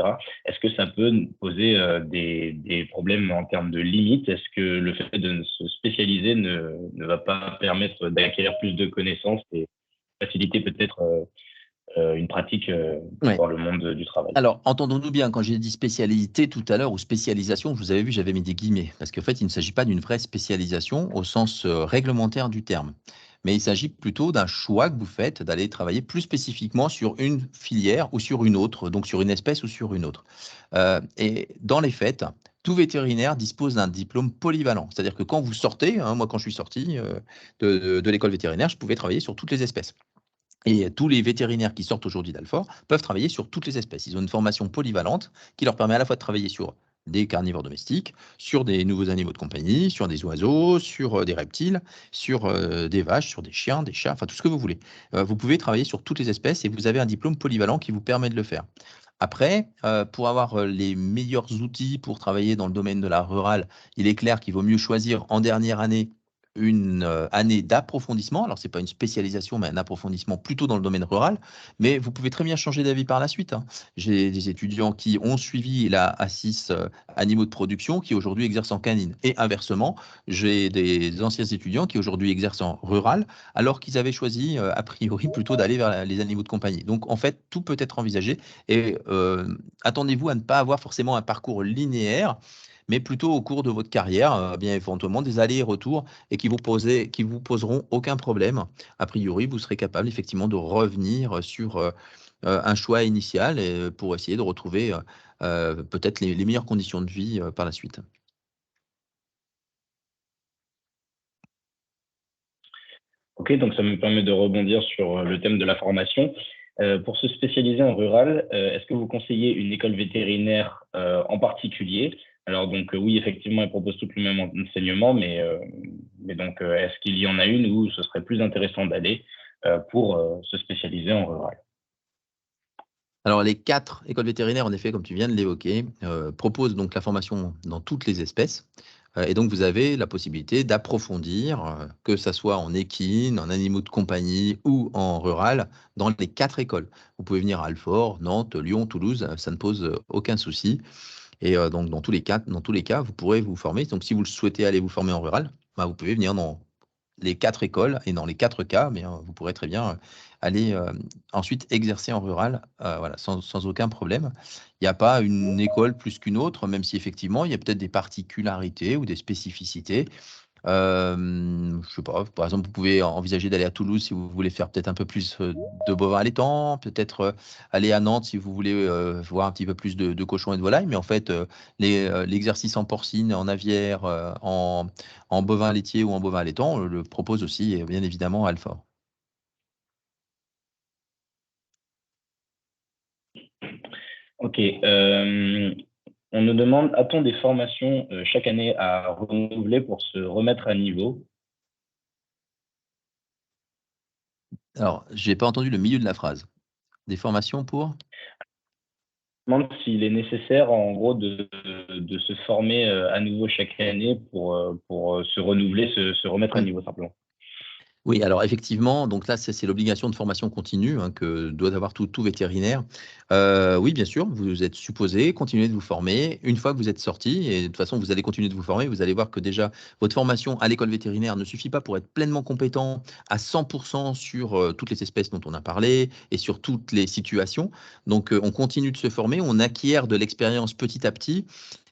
Est-ce que ça peut poser des problèmes en termes de limites? Est-ce que le fait de se spécialiser ne va pas permettre d'acquérir plus de connaissances et faciliter peut-être une pratique Ouais. dans le monde du travail? Alors, entendons-nous bien, quand j'ai dit spécialité tout à l'heure ou spécialisation, vous avez vu, j'avais mis des guillemets, parce qu'en fait, il ne s'agit pas d'une vraie spécialisation au sens réglementaire du terme, mais il s'agit plutôt d'un choix que vous faites d'aller travailler plus spécifiquement sur une filière ou sur une autre, donc sur une espèce ou sur une autre. Et dans les faits, tout vétérinaire dispose d'un diplôme polyvalent, c'est-à-dire que quand vous sortez, hein, moi quand je suis sorti de l'école vétérinaire, je pouvais travailler sur toutes les espèces. Et tous les vétérinaires qui sortent aujourd'hui d'Alfort peuvent travailler sur toutes les espèces. Ils ont une formation polyvalente qui leur permet à la fois de travailler sur des carnivores domestiques, sur des nouveaux animaux de compagnie, sur des oiseaux, sur des reptiles, sur des vaches, sur des chiens, des chats, enfin tout ce que vous voulez. Vous pouvez travailler sur toutes les espèces et vous avez un diplôme polyvalent qui vous permet de le faire. Après, pour avoir les meilleurs outils pour travailler dans le domaine de la rurale, il est clair qu'il vaut mieux choisir en dernière année une année d'approfondissement. Alors, ce n'est pas une spécialisation, mais un approfondissement plutôt dans le domaine rural. Mais vous pouvez très bien changer d'avis par la suite, hein. J'ai des étudiants qui ont suivi la A6 animaux de production qui aujourd'hui exercent en canine. Et inversement, j'ai des anciens étudiants qui aujourd'hui exercent en rural alors qu'ils avaient choisi a priori plutôt d'aller vers les animaux de compagnie. Donc, en fait, tout peut être envisagé. Et attendez-vous à ne pas avoir forcément un parcours linéaire, mais plutôt au cours de votre carrière, bien éventuellement des allers-retours et qui vous poseront aucun problème. A priori, vous serez capable effectivement de revenir sur un choix initial pour essayer de retrouver peut-être les meilleures conditions de vie par la suite. Ok, donc ça me permet de rebondir sur le thème de la formation. Pour se spécialiser en rural, est-ce que vous conseillez une école vétérinaire en particulier? Alors donc oui, effectivement, elle propose tout le même enseignement, mais donc est-ce qu'il y en a une où ce serait plus intéressant d'aller pour se spécialiser en rural? Alors, les 4 écoles vétérinaires, en effet, comme tu viens de l'évoquer, proposent donc la formation dans toutes les espèces. Et donc, vous avez la possibilité d'approfondir, que ça soit en équine, en animaux de compagnie ou en rural, dans les 4 écoles. Vous pouvez venir à Alfort, Nantes, Lyon, Toulouse, ça ne pose aucun souci. Et donc, dans tous les cas, vous pourrez vous former. Donc, si vous le souhaitez aller vous former en rural, vous pouvez venir dans les 4 écoles et dans les 4 cas, mais vous pourrez très bien aller ensuite exercer en rural, voilà, sans aucun problème. Il n'y a pas une école plus qu'une autre, même si effectivement, il y a peut-être des particularités ou des spécificités. Je sais pas, par exemple, vous pouvez envisager d'aller à Toulouse si vous voulez faire peut-être un peu plus de bovins allaitants, peut-être aller à Nantes si vous voulez voir un petit peu plus de cochons et de volailles. Mais en fait, l'exercice en porcine, en aviaire, en bovin laitier ou en bovin allaitant, on le propose aussi, bien évidemment, à Alfort. Ok. On nous demande, a-t-on des formations chaque année à renouveler pour se remettre à niveau? Alors, je n'ai pas entendu le milieu de la phrase. Des formations pour? Je me demande s'il est nécessaire, en gros, de se former à nouveau chaque année pour se renouveler, se remettre à niveau simplement. Oui, alors effectivement, donc là, c'est l'obligation de formation continue que doit avoir tout vétérinaire. Oui, bien sûr, vous êtes supposé continuer de vous former une fois que vous êtes sorti. Et de toute façon, vous allez continuer de vous former. Vous allez voir que déjà, votre formation à l'école vétérinaire ne suffit pas pour être pleinement compétent à 100% sur toutes les espèces dont on a parlé et sur toutes les situations. Donc, on continue de se former, on acquiert de l'expérience petit à petit.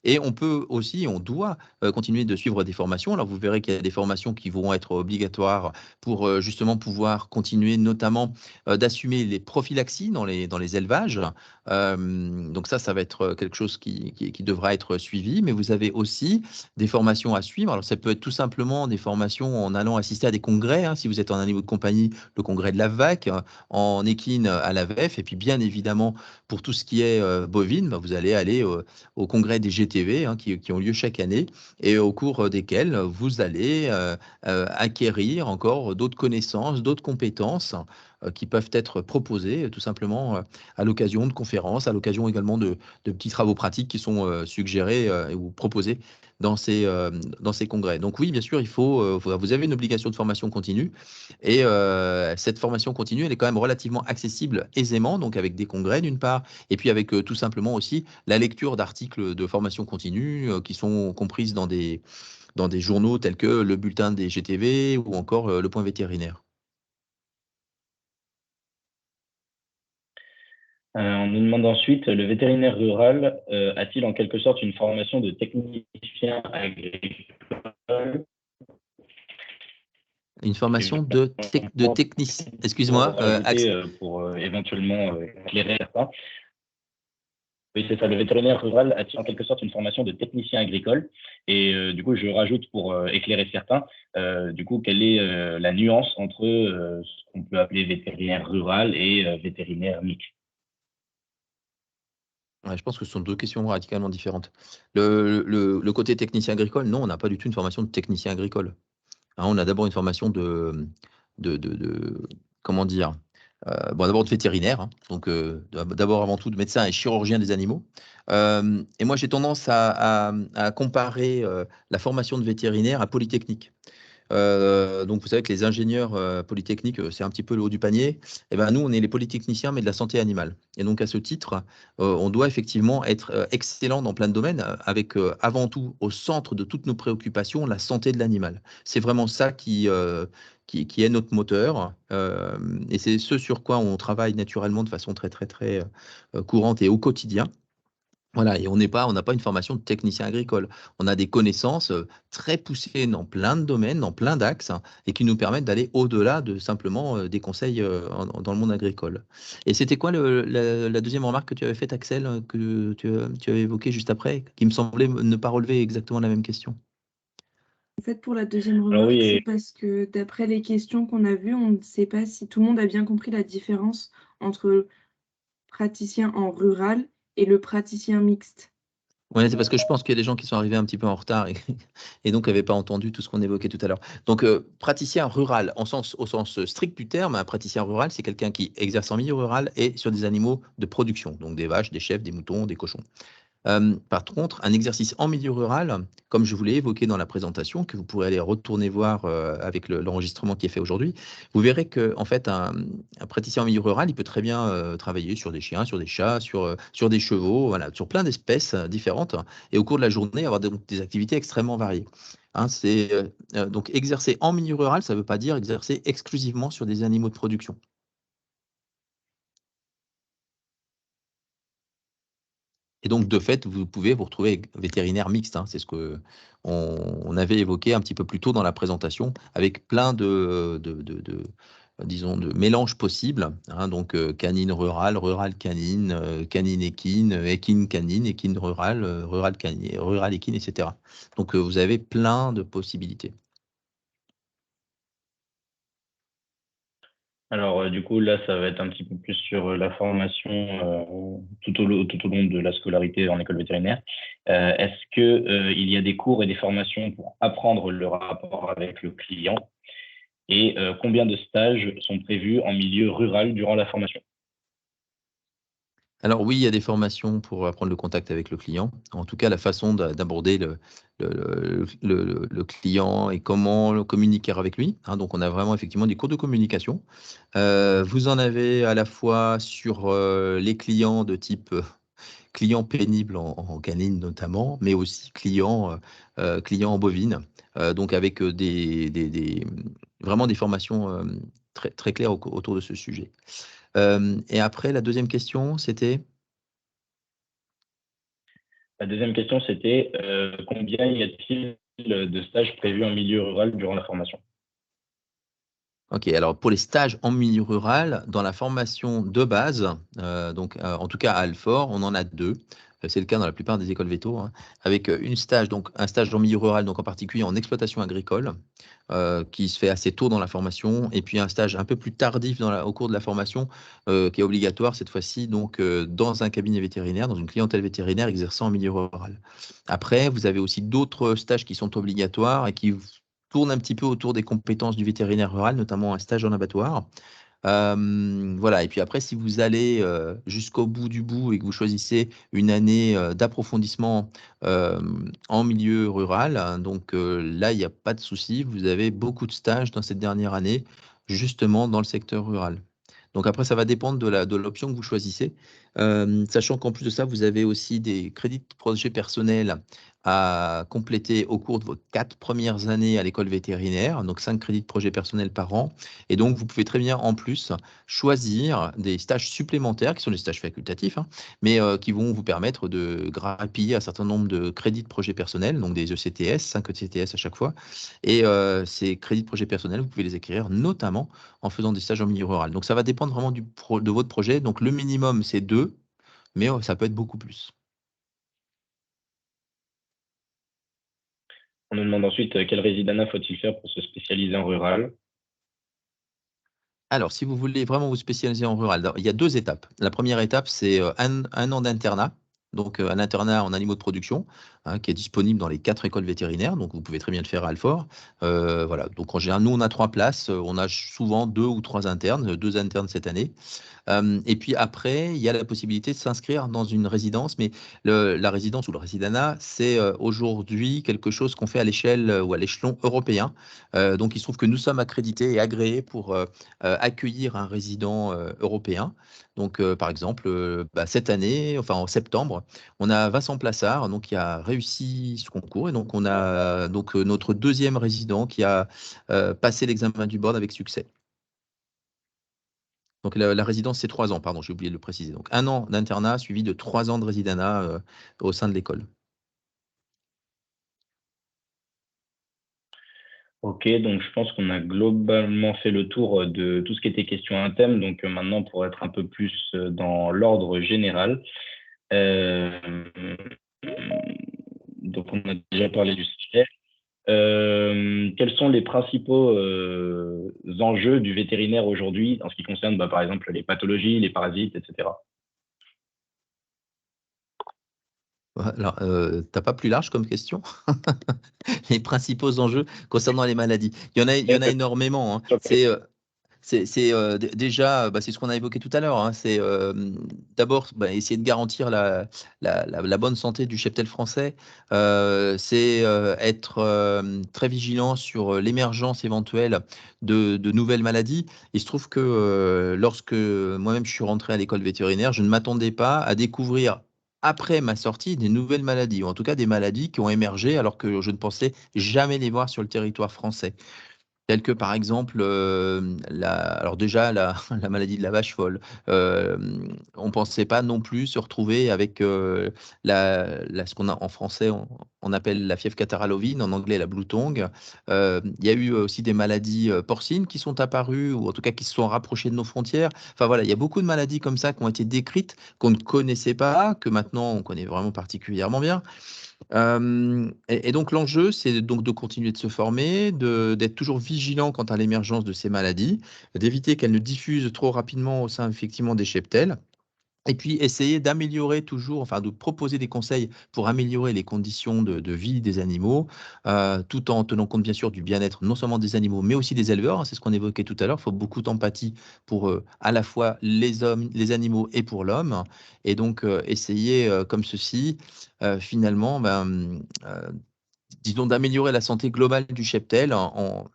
Et on peut aussi, on doit continuer de suivre des formations. Alors, vous verrez qu'il y a des formations qui vont être obligatoires pour justement pouvoir continuer notamment d'assumer les prophylaxies dans les élevages. Donc ça va être quelque chose qui devra être suivi. Mais vous avez aussi des formations à suivre. Alors ça peut être tout simplement des formations en allant assister à des congrès. Si vous êtes en animaux de compagnie, le congrès de la VAC, en équine à la VEF. Et puis bien évidemment, pour tout ce qui est bovine, vous allez aller au congrès des GTV qui ont lieu chaque année et au cours desquels vous allez acquérir encore d'autres connaissances, d'autres compétences qui peuvent être proposées tout simplement à l'occasion de conférences, à l'occasion également de petits travaux pratiques qui sont suggérés ou proposés dans ces congrès. Donc oui, bien sûr, vous avez une obligation de formation continue et cette formation continue, elle est quand même relativement accessible aisément, donc avec des congrès d'une part, et puis avec tout simplement aussi la lecture d'articles de formation continue qui sont comprises dans des journaux tels que le bulletin des GTV ou encore le point vétérinaire. On nous demande ensuite, le vétérinaire rural a-t-il en quelque sorte une formation de technicien agricole? Une formation de technicien. Excuse-moi. Pour éventuellement éclairer ça. Oui, c'est ça. Le vétérinaire rural a-t-il en quelque sorte une formation de technicien agricole? Et du coup, je rajoute pour éclairer certains, du coup, quelle est la nuance entre ce qu'on peut appeler vétérinaire rural et vétérinaire mixte? Ouais, je pense que ce sont deux questions radicalement différentes. Le côté technicien agricole, non, on n'a pas du tout une formation de technicien agricole. On a d'abord une formation de comment dire, bon, d'abord de vétérinaire, donc d'abord avant tout de médecin et chirurgien des animaux. Et moi, j'ai tendance à comparer la formation de vétérinaire à Polytechnique. Donc vous savez que les ingénieurs polytechniques, c'est un petit peu le haut du panier. Et ben nous, on est les polytechniciens, mais de la santé animale. Et donc à ce titre, on doit effectivement être excellent dans plein de domaines, avec avant tout au centre de toutes nos préoccupations la santé de l'animal. C'est vraiment ça qui est notre moteur, et c'est ce sur quoi on travaille naturellement de façon très très très courante et au quotidien. Voilà, et on n'a pas une formation de technicien agricole. On a des connaissances très poussées dans plein de domaines, dans plein d'axes, et qui nous permettent d'aller au-delà de simplement des conseils dans le monde agricole. Et c'était quoi la deuxième remarque que tu avais faite, Axel, que tu avais évoquée juste après, qui me semblait ne pas relever exactement la même question? En fait, pour la deuxième Alors remarque, oui, c'est parce que d'après les questions qu'on a vues, on ne sait pas si tout le monde a bien compris la différence entre le praticien en rural et le praticien mixte. Ouais, c'est parce que je pense qu'il y a des gens qui sont arrivés un petit peu en retard et, et donc n'avaient pas entendu tout ce qu'on évoquait tout à l'heure. Donc, praticien rural, au sens strict du terme, un praticien rural, c'est quelqu'un qui exerce en milieu rural et sur des animaux de production, donc des vaches, des chèvres, des moutons, des cochons. Par contre, un exercice en milieu rural, comme je vous l'ai évoqué dans la présentation, que vous pourrez aller retourner voir avec l'enregistrement qui est fait aujourd'hui, vous verrez que en fait, un praticien en milieu rural, il peut très bien travailler sur des chiens, sur des chats, sur des chevaux, voilà, sur plein d'espèces différentes, et au cours de la journée, avoir des activités extrêmement variées. Donc exercer en milieu rural, ça ne veut pas dire exercer exclusivement sur des animaux de production. Et donc, de fait, vous pouvez vous retrouver vétérinaire mixte. C'est ce qu'on avait évoqué un petit peu plus tôt dans la présentation, avec plein disons, de mélanges possibles. Donc, canine rurale, rurale canine, canine équine, équine canine, équine rurale, rurale canine, rurale équine, etc. Donc, vous avez plein de possibilités. Alors, du coup, là, ça va être un petit peu plus sur la formation tout au long de la scolarité en école vétérinaire. Est-ce que il y a des cours et des formations pour apprendre le rapport avec le client? Et combien de stages sont prévus en milieu rural durant la formation? Alors oui, il y a des formations pour apprendre le contact avec le client. En tout cas, la façon d'aborder le client et comment communiquer avec lui, hein. Donc on a vraiment effectivement des cours de communication. Vous en avez à la fois sur, les clients de type, client pénible en canine notamment, mais aussi client en bovine. Donc avec, vraiment des formations, très très claires autour de ce sujet. Et après la deuxième question, c'était? La deuxième question, c'était combien y a-t-il de stages prévus en milieu rural durant la formation? OK, alors pour les stages en milieu rural, dans la formation de base, donc, en tout cas à Alfort, on en a 2. C'est le cas dans la plupart des écoles véto, hein, avec, un stage en milieu rural, donc en particulier en exploitation agricole, qui se fait assez tôt dans la formation, et puis un stage un peu plus tardif au cours de la formation, qui est obligatoire cette fois-ci, donc, dans un cabinet vétérinaire, dans une clientèle vétérinaire exerçant en milieu rural. Après, vous avez aussi d'autres stages qui sont obligatoires et qui tourne un petit peu autour des compétences du vétérinaire rural, notamment un stage en abattoir. Voilà, et puis après, si vous allez, jusqu'au bout du bout et que vous choisissez une année, d'approfondissement, en milieu rural, hein, donc, là, il y a pas de souci, vous avez beaucoup de stages dans cette dernière année, justement dans le secteur rural. Donc après, ça va dépendre de l'option que vous choisissez, sachant qu'en plus de ça, vous avez aussi des crédits de projet personnels à compléter au cours de vos 4 premières années à l'école vétérinaire, donc 5 crédits de projet personnel par an, et donc vous pouvez très bien en plus choisir des stages supplémentaires qui sont des stages facultatifs, hein, mais qui vont vous permettre de grappiller un certain nombre de crédits de projet personnel, donc des ECTS, 5 ECTS à chaque fois, et ces crédits de projet personnel, vous pouvez les acquérir notamment en faisant des stages en milieu rural. Donc ça va dépendre vraiment de votre projet. Donc le minimum, c'est 2, mais ça peut être beaucoup plus. On nous demande ensuite quel résidana faut-il faire pour se spécialiser en rural? Alors, si vous voulez vraiment vous spécialiser en rural, il y a 2 étapes. La première étape, c'est, 1 an d'internat, donc, un internat en animaux de production, hein, qui est disponible dans les 4 écoles vétérinaires, donc vous pouvez très bien le faire à Alfort. Voilà, donc en général, nous, on a 3 places, on a souvent 2 ou 3 internes, 2 internes cette année. Et puis après, il y a la possibilité de s'inscrire dans une résidence, mais la résidence ou le résidanat, c'est aujourd'hui quelque chose qu'on fait à l'échelle ou à l'échelon européen. Donc il se trouve que nous sommes accrédités et agréés pour accueillir un résident européen. Donc par exemple, cette année, enfin en septembre, on a Vincent Plassard, donc qui a réussi ce concours, et donc on a donc notre deuxième résident qui a passé l'examen du board avec succès. Donc la résidence, c'est 3 ans, pardon, j'ai oublié de le préciser. Donc 1 an d'internat suivi de 3 ans de résidanat, au sein de l'école. Ok, donc je pense qu'on a globalement fait le tour de tout ce qui était question à un thème. Donc maintenant, pour être un peu plus dans l'ordre général, donc on a déjà parlé du sujet. Quels sont les principaux enjeux du vétérinaire aujourd'hui en ce qui concerne, par exemple, les pathologies, les parasites, etc. Alors, tu pas plus large comme question? Les principaux enjeux concernant les maladies. Il y en a énormément, hein. Déjà, c'est ce qu'on a évoqué tout à l'heure, hein. C'est, d'abord, essayer de garantir la bonne santé du cheptel français. C'est, être, très vigilant sur l'émergence éventuelle de nouvelles maladies. Il se trouve que, lorsque moi-même je suis rentré à l'école vétérinaire, je ne m'attendais pas à découvrir, après ma sortie, des nouvelles maladies, ou en tout cas des maladies qui ont émergé alors que je ne pensais jamais les voir sur le territoire français. Telles que par exemple, alors déjà la la maladie de la vache folle. On pensait pas non plus se retrouver avec, ce qu'on a en français, on appelle la fièvre catarrhale ovine, en anglais la blue tongue. Il y a eu aussi des maladies, porcines qui sont apparues, ou en tout cas qui se sont rapprochées de nos frontières. Enfin voilà, il y a beaucoup de maladies comme ça qui ont été décrites, qu'on ne connaissait pas, que maintenant on connaît vraiment particulièrement bien. Et donc l'enjeu, c'est donc de continuer de se former, d'être toujours vigilant quant à l'émergence de ces maladies, d'éviter qu'elles ne diffusent trop rapidement au sein effectivement des cheptels. Et puis, essayer d'améliorer toujours, enfin, de proposer des conseils pour améliorer les conditions de vie des animaux, tout en tenant compte, bien sûr, du bien-être non seulement des animaux, mais aussi des éleveurs, hein. C'est ce qu'on évoquait tout à l'heure. Il faut beaucoup d'empathie pour, à la fois les hommes, les animaux et pour l'homme. Et donc, essayer, comme ceci, finalement, disons d'améliorer la santé globale du cheptel en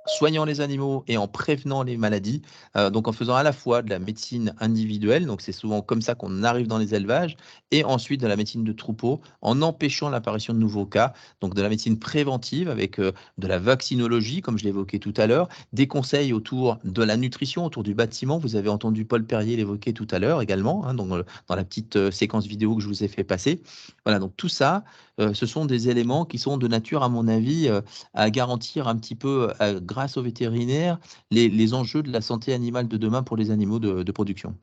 soignant les animaux et en prévenant les maladies, donc en faisant à la fois de la médecine individuelle, donc c'est souvent comme ça qu'on arrive dans les élevages, et ensuite de la médecine de troupeau, en empêchant l'apparition de nouveaux cas, donc de la médecine préventive avec de la vaccinologie, comme je l'évoquais tout à l'heure, des conseils autour de la nutrition, autour du bâtiment. Vous avez entendu Paul Perrier l'évoquer tout à l'heure également, hein, dans la petite séquence vidéo que je vous ai fait passer. Voilà, donc tout ça, ce sont des éléments qui sont de nature, à mon avis, à garantir un petit peu, grâce aux vétérinaires, les enjeux de la santé animale de demain pour les animaux de production.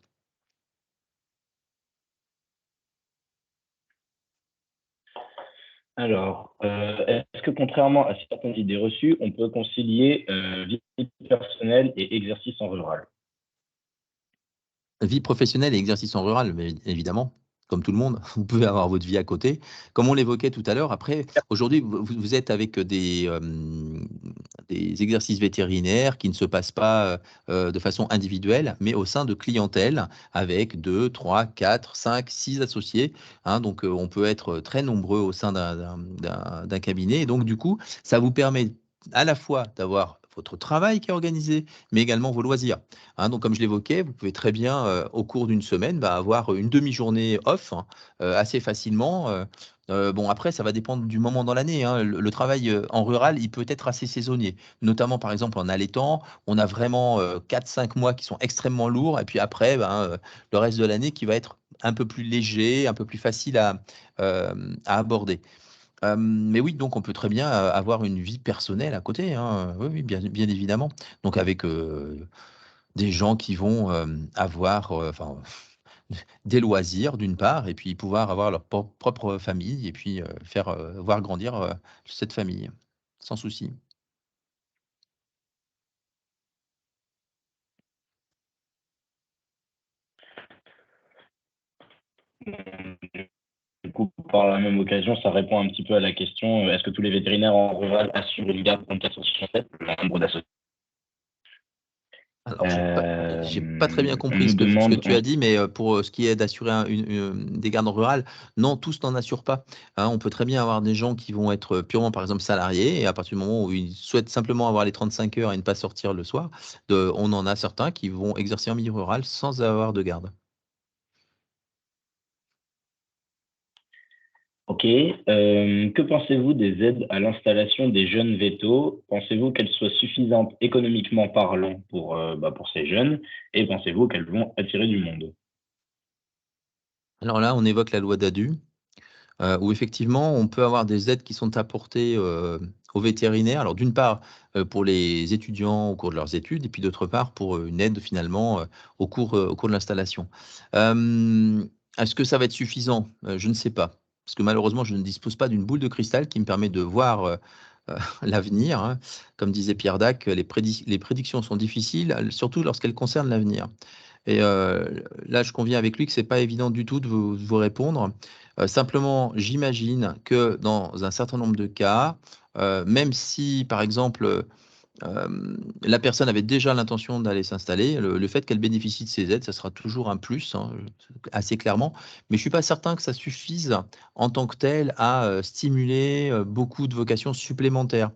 Alors, est-ce que contrairement à certaines idées reçues, on peut concilier vie personnelle et exercice en rural? Vie professionnelle et exercice en rural, mais évidemment, comme tout le monde, vous pouvez avoir votre vie à côté. Comme on l'évoquait tout à l'heure, après, aujourd'hui, vous êtes avec des exercices vétérinaires qui ne se passent pas de façon individuelle, mais au sein de clientèles avec 2, 3, 4, 5, 6 associés, hein. Donc, on peut être très nombreux au sein d'un cabinet. Et donc, du coup, ça vous permet à la fois d'avoir votre travail qui est organisé, mais également vos loisirs. Hein. Donc, comme je l'évoquais, vous pouvez très bien, au cours d'une semaine, avoir une demi-journée off, hein, assez facilement. Bon, après, ça va dépendre du moment dans l'année, hein. Le travail en rural, il peut être assez saisonnier, notamment par exemple en allaitant. On a vraiment 4-5 mois qui sont extrêmement lourds, et puis après, le reste de l'année qui va être un peu plus léger, un peu plus facile à aborder. Mais oui, donc on peut très bien avoir une vie personnelle à côté, hein. Oui, oui, bien évidemment. Donc avec des gens qui vont avoir enfin, des loisirs d'une part, et puis pouvoir avoir leur propre famille, et puis faire voir grandir cette famille, sans souci. Du coup, par la même occasion, ça répond un petit peu à la question, est-ce que tous les vétérinaires en rural assurent une garde 24/7? Le nombre d'associés. Alors j'ai pas très bien On compris nous ce que demande, tu as dit, mais pour ce qui est d'assurer des gardes rurales, non, tous n'en assurent pas, hein. On peut très bien avoir des gens qui vont être purement, par exemple, salariés, et à partir du moment où ils souhaitent simplement avoir les 35 heures et ne pas sortir le soir, on en a certains qui vont exercer en milieu rural sans avoir de garde. ok. Que pensez-vous des aides à l'installation des jeunes vétos? Pensez-vous qu'elles soient suffisantes économiquement parlant pour ces jeunes? Et pensez-vous qu'elles vont attirer du monde? Alors là, on évoque la loi Dadu, où effectivement, on peut avoir des aides qui sont apportées, aux vétérinaires. Alors d'une part, pour les étudiants au cours de leurs études, et puis d'autre part pour, une aide finalement, au cours de l'installation. Est-ce que ça va être suffisant? Je ne sais pas, parce que malheureusement, je ne dispose pas d'une boule de cristal qui me permet de voir, l'avenir, hein. Comme disait Pierre Dac, les prédictions sont difficiles, surtout lorsqu'elles concernent l'avenir. Et là, je conviens avec lui que c'est pas évident du tout de vous répondre. Simplement, j'imagine que dans un certain nombre de cas, même si, par exemple, la personne avait déjà l'intention d'aller s'installer, le fait qu'elle bénéficie de ces aides, ça sera toujours un plus, hein, assez clairement. Mais je suis pas certain que ça suffise en tant que tel à, stimuler, beaucoup de vocations supplémentaires.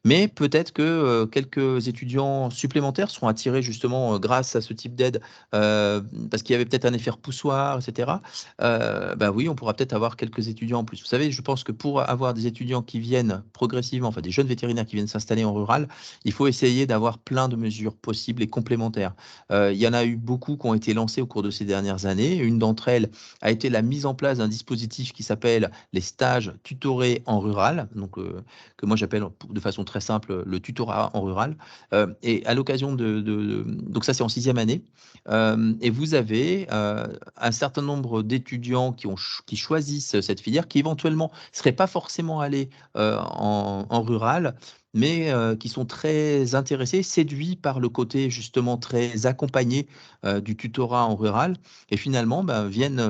Mais peut-être que, quelques étudiants supplémentaires seront attirés justement, grâce à ce type d'aide, parce qu'il y avait peut-être un effet repoussoir, et cetera. Oui, on pourra peut-être avoir quelques étudiants en plus. Vous savez, je pense que pour avoir des étudiants qui viennent progressivement, enfin des jeunes vétérinaires qui viennent s'installer en rural, il faut essayer d'avoir plein de mesures possibles et complémentaires. Il y en a eu beaucoup qui ont été lancées au cours de ces dernières années. Une d'entre elles a été la mise en place d'un dispositif qui s'appelle les stages tutorés en rural, donc que moi j'appelle de façon très simple, le tutorat en rural. Et à l'occasion donc ça c'est en 6e année. Et vous avez un certain nombre d'étudiants qui choisissent cette filière, qui éventuellement ne seraient pas forcément allés en rural, mais qui sont très intéressés, séduits par le côté justement très accompagné du tutorat en rural, et finalement viennent,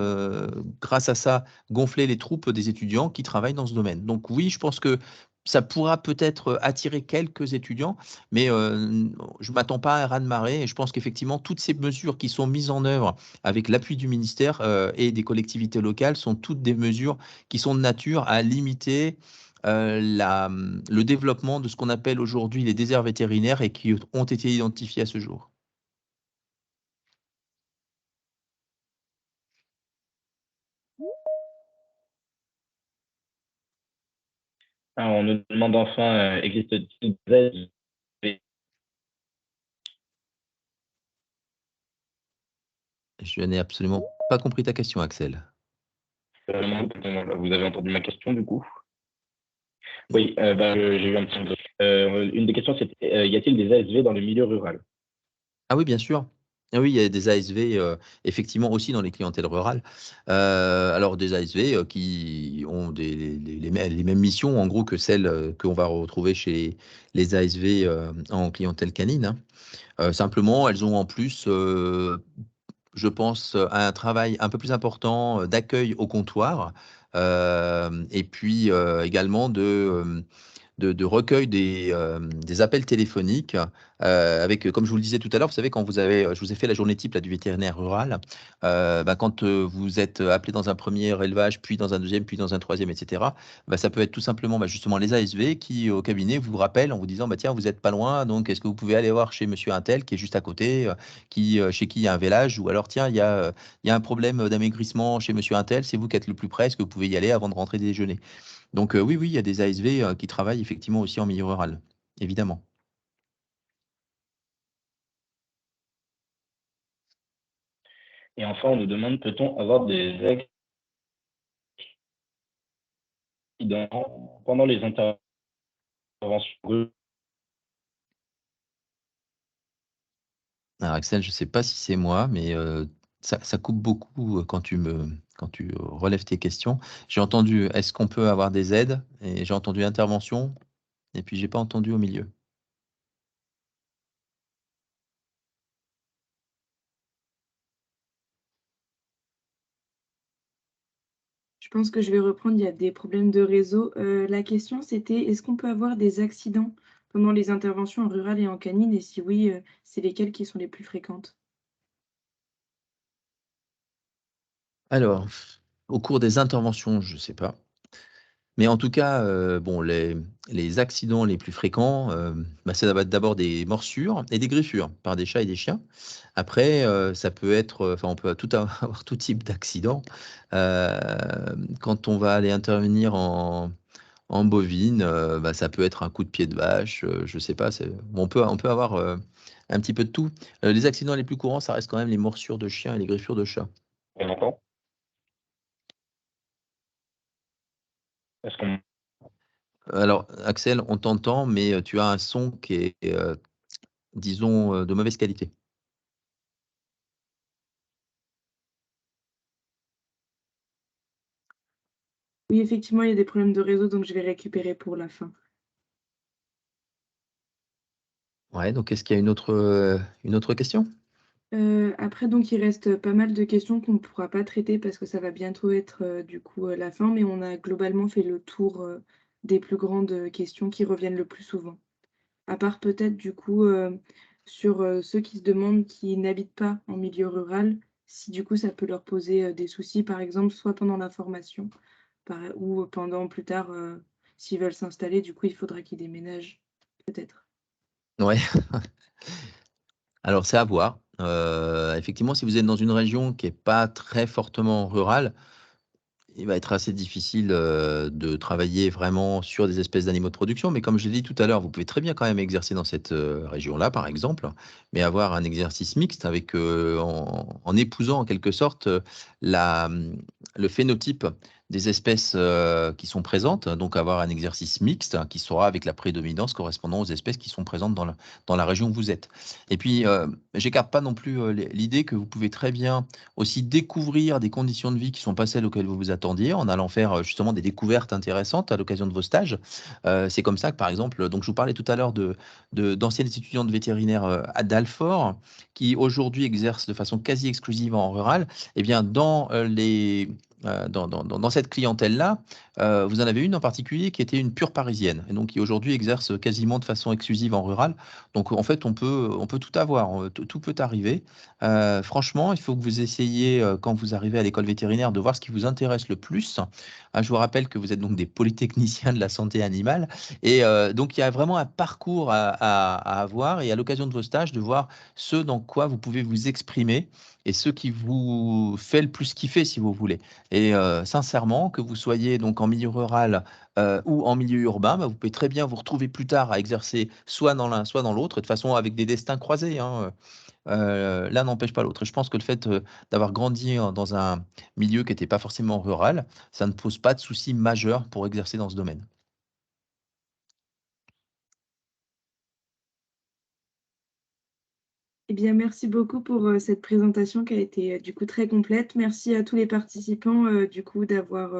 grâce à ça, gonfler les troupes des étudiants qui travaillent dans ce domaine. Donc oui, je pense que ça pourra peut-être attirer quelques étudiants, mais je ne m'attends pas à un raz-de-marée, et je pense qu'effectivement, toutes ces mesures qui sont mises en œuvre avec l'appui du ministère et des collectivités locales sont toutes des mesures qui sont de nature à limiter le développement de ce qu'on appelle aujourd'hui les déserts vétérinaires et qui ont été identifiés à ce jour. Alors, on nous demande enfin, existe-t-il des ASV? Je n'ai absolument pas compris ta question, Axel. Vous avez entendu ma question du coup? Oui, j'ai eu un petit peu. Une des questions, c'était y a-t-il des ASV dans le milieu rural? Ah oui, bien sûr. Ah oui, il y a des ASV, effectivement aussi dans les clientèles rurales. Alors des ASV qui ont les mêmes missions en gros que celles qu'on va retrouver chez les ASV en clientèle canine, hein. Simplement, elles ont en plus, je pense, un travail un peu plus important d'accueil au comptoir, et puis également de recueil des appels téléphoniques avec, comme je vous le disais tout à l'heure, vous savez, quand je vous ai fait la journée type là, du vétérinaire rural, quand vous êtes appelé dans un premier élevage, puis dans un deuxième, puis dans un troisième, etc., ça peut être tout simplement justement les ASV qui, au cabinet, vous rappellent en vous disant, tiens, vous n'êtes pas loin, donc est-ce que vous pouvez aller voir chez monsieur Untel, qui est juste à côté, chez qui il y a un vélage, ou alors, tiens, il y a un problème d'amaigrissement chez monsieur Untel, c'est vous qui êtes le plus près, est-ce que vous pouvez y aller avant de rentrer déjeuner? Donc oui, il y a des ASV qui travaillent effectivement aussi en milieu rural, évidemment. Et enfin, on nous demande, peut-on avoir des accidents pendant les interventions rurales? Alors Axel, je ne sais pas si c'est moi, mais ça coupe beaucoup quand tu relèves tes questions. J'ai entendu, est-ce qu'on peut avoir des aides? Et j'ai entendu intervention, et puis j'ai pas entendu au milieu. Je pense que je vais reprendre, il y a des problèmes de réseau. La question c'était: est-ce qu'on peut avoir des accidents pendant les interventions en rural et en canine? Et si oui, c'est lesquelles qui sont les plus fréquentes? Alors, au cours des interventions, je ne sais pas. Mais en tout cas, bon, les accidents les plus fréquents, ça va être d'abord des morsures et des griffures par des chats et des chiens. Après, ça peut être, enfin, on peut avoir tout type d'accident. Quand on va aller intervenir en bovine, ça peut être un coup de pied de vache, je sais pas, on peut avoir, un petit peu de tout. Les accidents les plus courants, ça reste quand même les morsures de chiens et les griffures de chats. On entend? Est-ce qu'on Alors Axel, on t'entend, mais tu as un son qui est, disons, de mauvaise qualité. Oui, effectivement, il y a des problèmes de réseau, donc je vais récupérer pour la fin. Ouais, donc est-ce qu'il y a une autre question? Après donc il reste pas mal de questions qu'on ne pourra pas traiter parce que ça va bientôt être, du coup, la fin, mais on a globalement fait le tour, des plus grandes questions qui reviennent le plus souvent. À part peut-être du coup, sur, ceux qui se demandent qui n'habitent pas en milieu rural, si du coup ça peut leur poser, des soucis, par exemple, soit pendant la formation, ou pendant plus tard, s'ils veulent s'installer, du coup il faudra qu'ils déménagent, peut-être. Ouais. Alors c'est à voir. Effectivement, si vous êtes dans une région qui est pas très fortement rurale, il va être assez difficile, de travailler vraiment sur des espèces d'animaux de production. Mais comme je l'ai dit tout à l'heure, vous pouvez très bien quand même exercer dans cette, région-là, par exemple, mais avoir un exercice mixte avec, en épousant en quelque sorte, le phénotype des espèces qui sont présentes, donc avoir un exercice mixte qui sera avec la prédominance correspondant aux espèces qui sont présentes dans la région où vous êtes. Et puis, j'écarte pas non plus l'idée que vous pouvez très bien aussi découvrir des conditions de vie qui sont pas celles auxquelles vous vous attendiez, en allant faire justement des découvertes intéressantes à l'occasion de vos stages. C'est comme ça que, par exemple, donc je vous parlais tout à l'heure d'anciennes étudiantes vétérinaires à Dalfort, qui aujourd'hui exercent de façon quasi exclusive en rural. Eh bien, dans cette clientèle-là, vous en avez une en particulier qui était une pure parisienne, et donc qui aujourd'hui exerce quasiment de façon exclusive en rural. Donc en fait, on peut tout avoir, tout peut arriver. Franchement, il faut que vous essayiez, quand vous arrivez à l'école vétérinaire, de voir ce qui vous intéresse le plus. Je vous rappelle que vous êtes donc des polytechniciens de la santé animale, et donc il y a vraiment un parcours à avoir, et à l'occasion de vos stages, de voir ce dans quoi vous pouvez vous exprimer et ce qui vous fait le plus kiffer, si vous voulez. Et sincèrement, que vous soyez donc en milieu rural ou en milieu urbain, bah, vous pouvez très bien vous retrouver plus tard à exercer soit dans l'un, soit dans l'autre, et de façon avec des destins croisés, hein. L'un n'empêche pas l'autre. Et je pense que le fait d'avoir grandi dans un milieu qui n'était pas forcément rural, ça ne pose pas de soucis majeurs pour exercer dans ce domaine. Eh bien, merci beaucoup pour cette présentation qui a été du coup très complète. Merci à tous les participants du coup d'avoir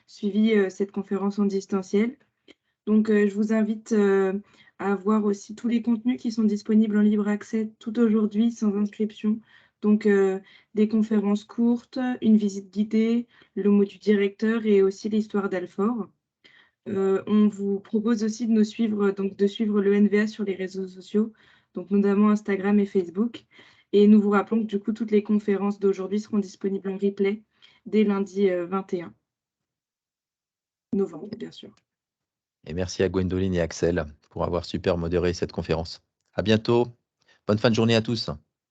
suivi cette conférence en distanciel. Donc, je vous invite à voir aussi tous les contenus qui sont disponibles en libre accès tout aujourd'hui sans inscription. Donc, des conférences courtes, une visite guidée, le mot du directeur et aussi l'histoire d'Alfort. On vous propose aussi de nous suivre, donc de suivre le NVA sur les réseaux sociaux, donc notamment Instagram et Facebook. Et nous vous rappelons que du coup, toutes les conférences d'aujourd'hui seront disponibles en replay dès lundi 21 novembre, bien sûr. Et merci à Gwendoline et Axel pour avoir super modéré cette conférence. À bientôt. Bonne fin de journée à tous.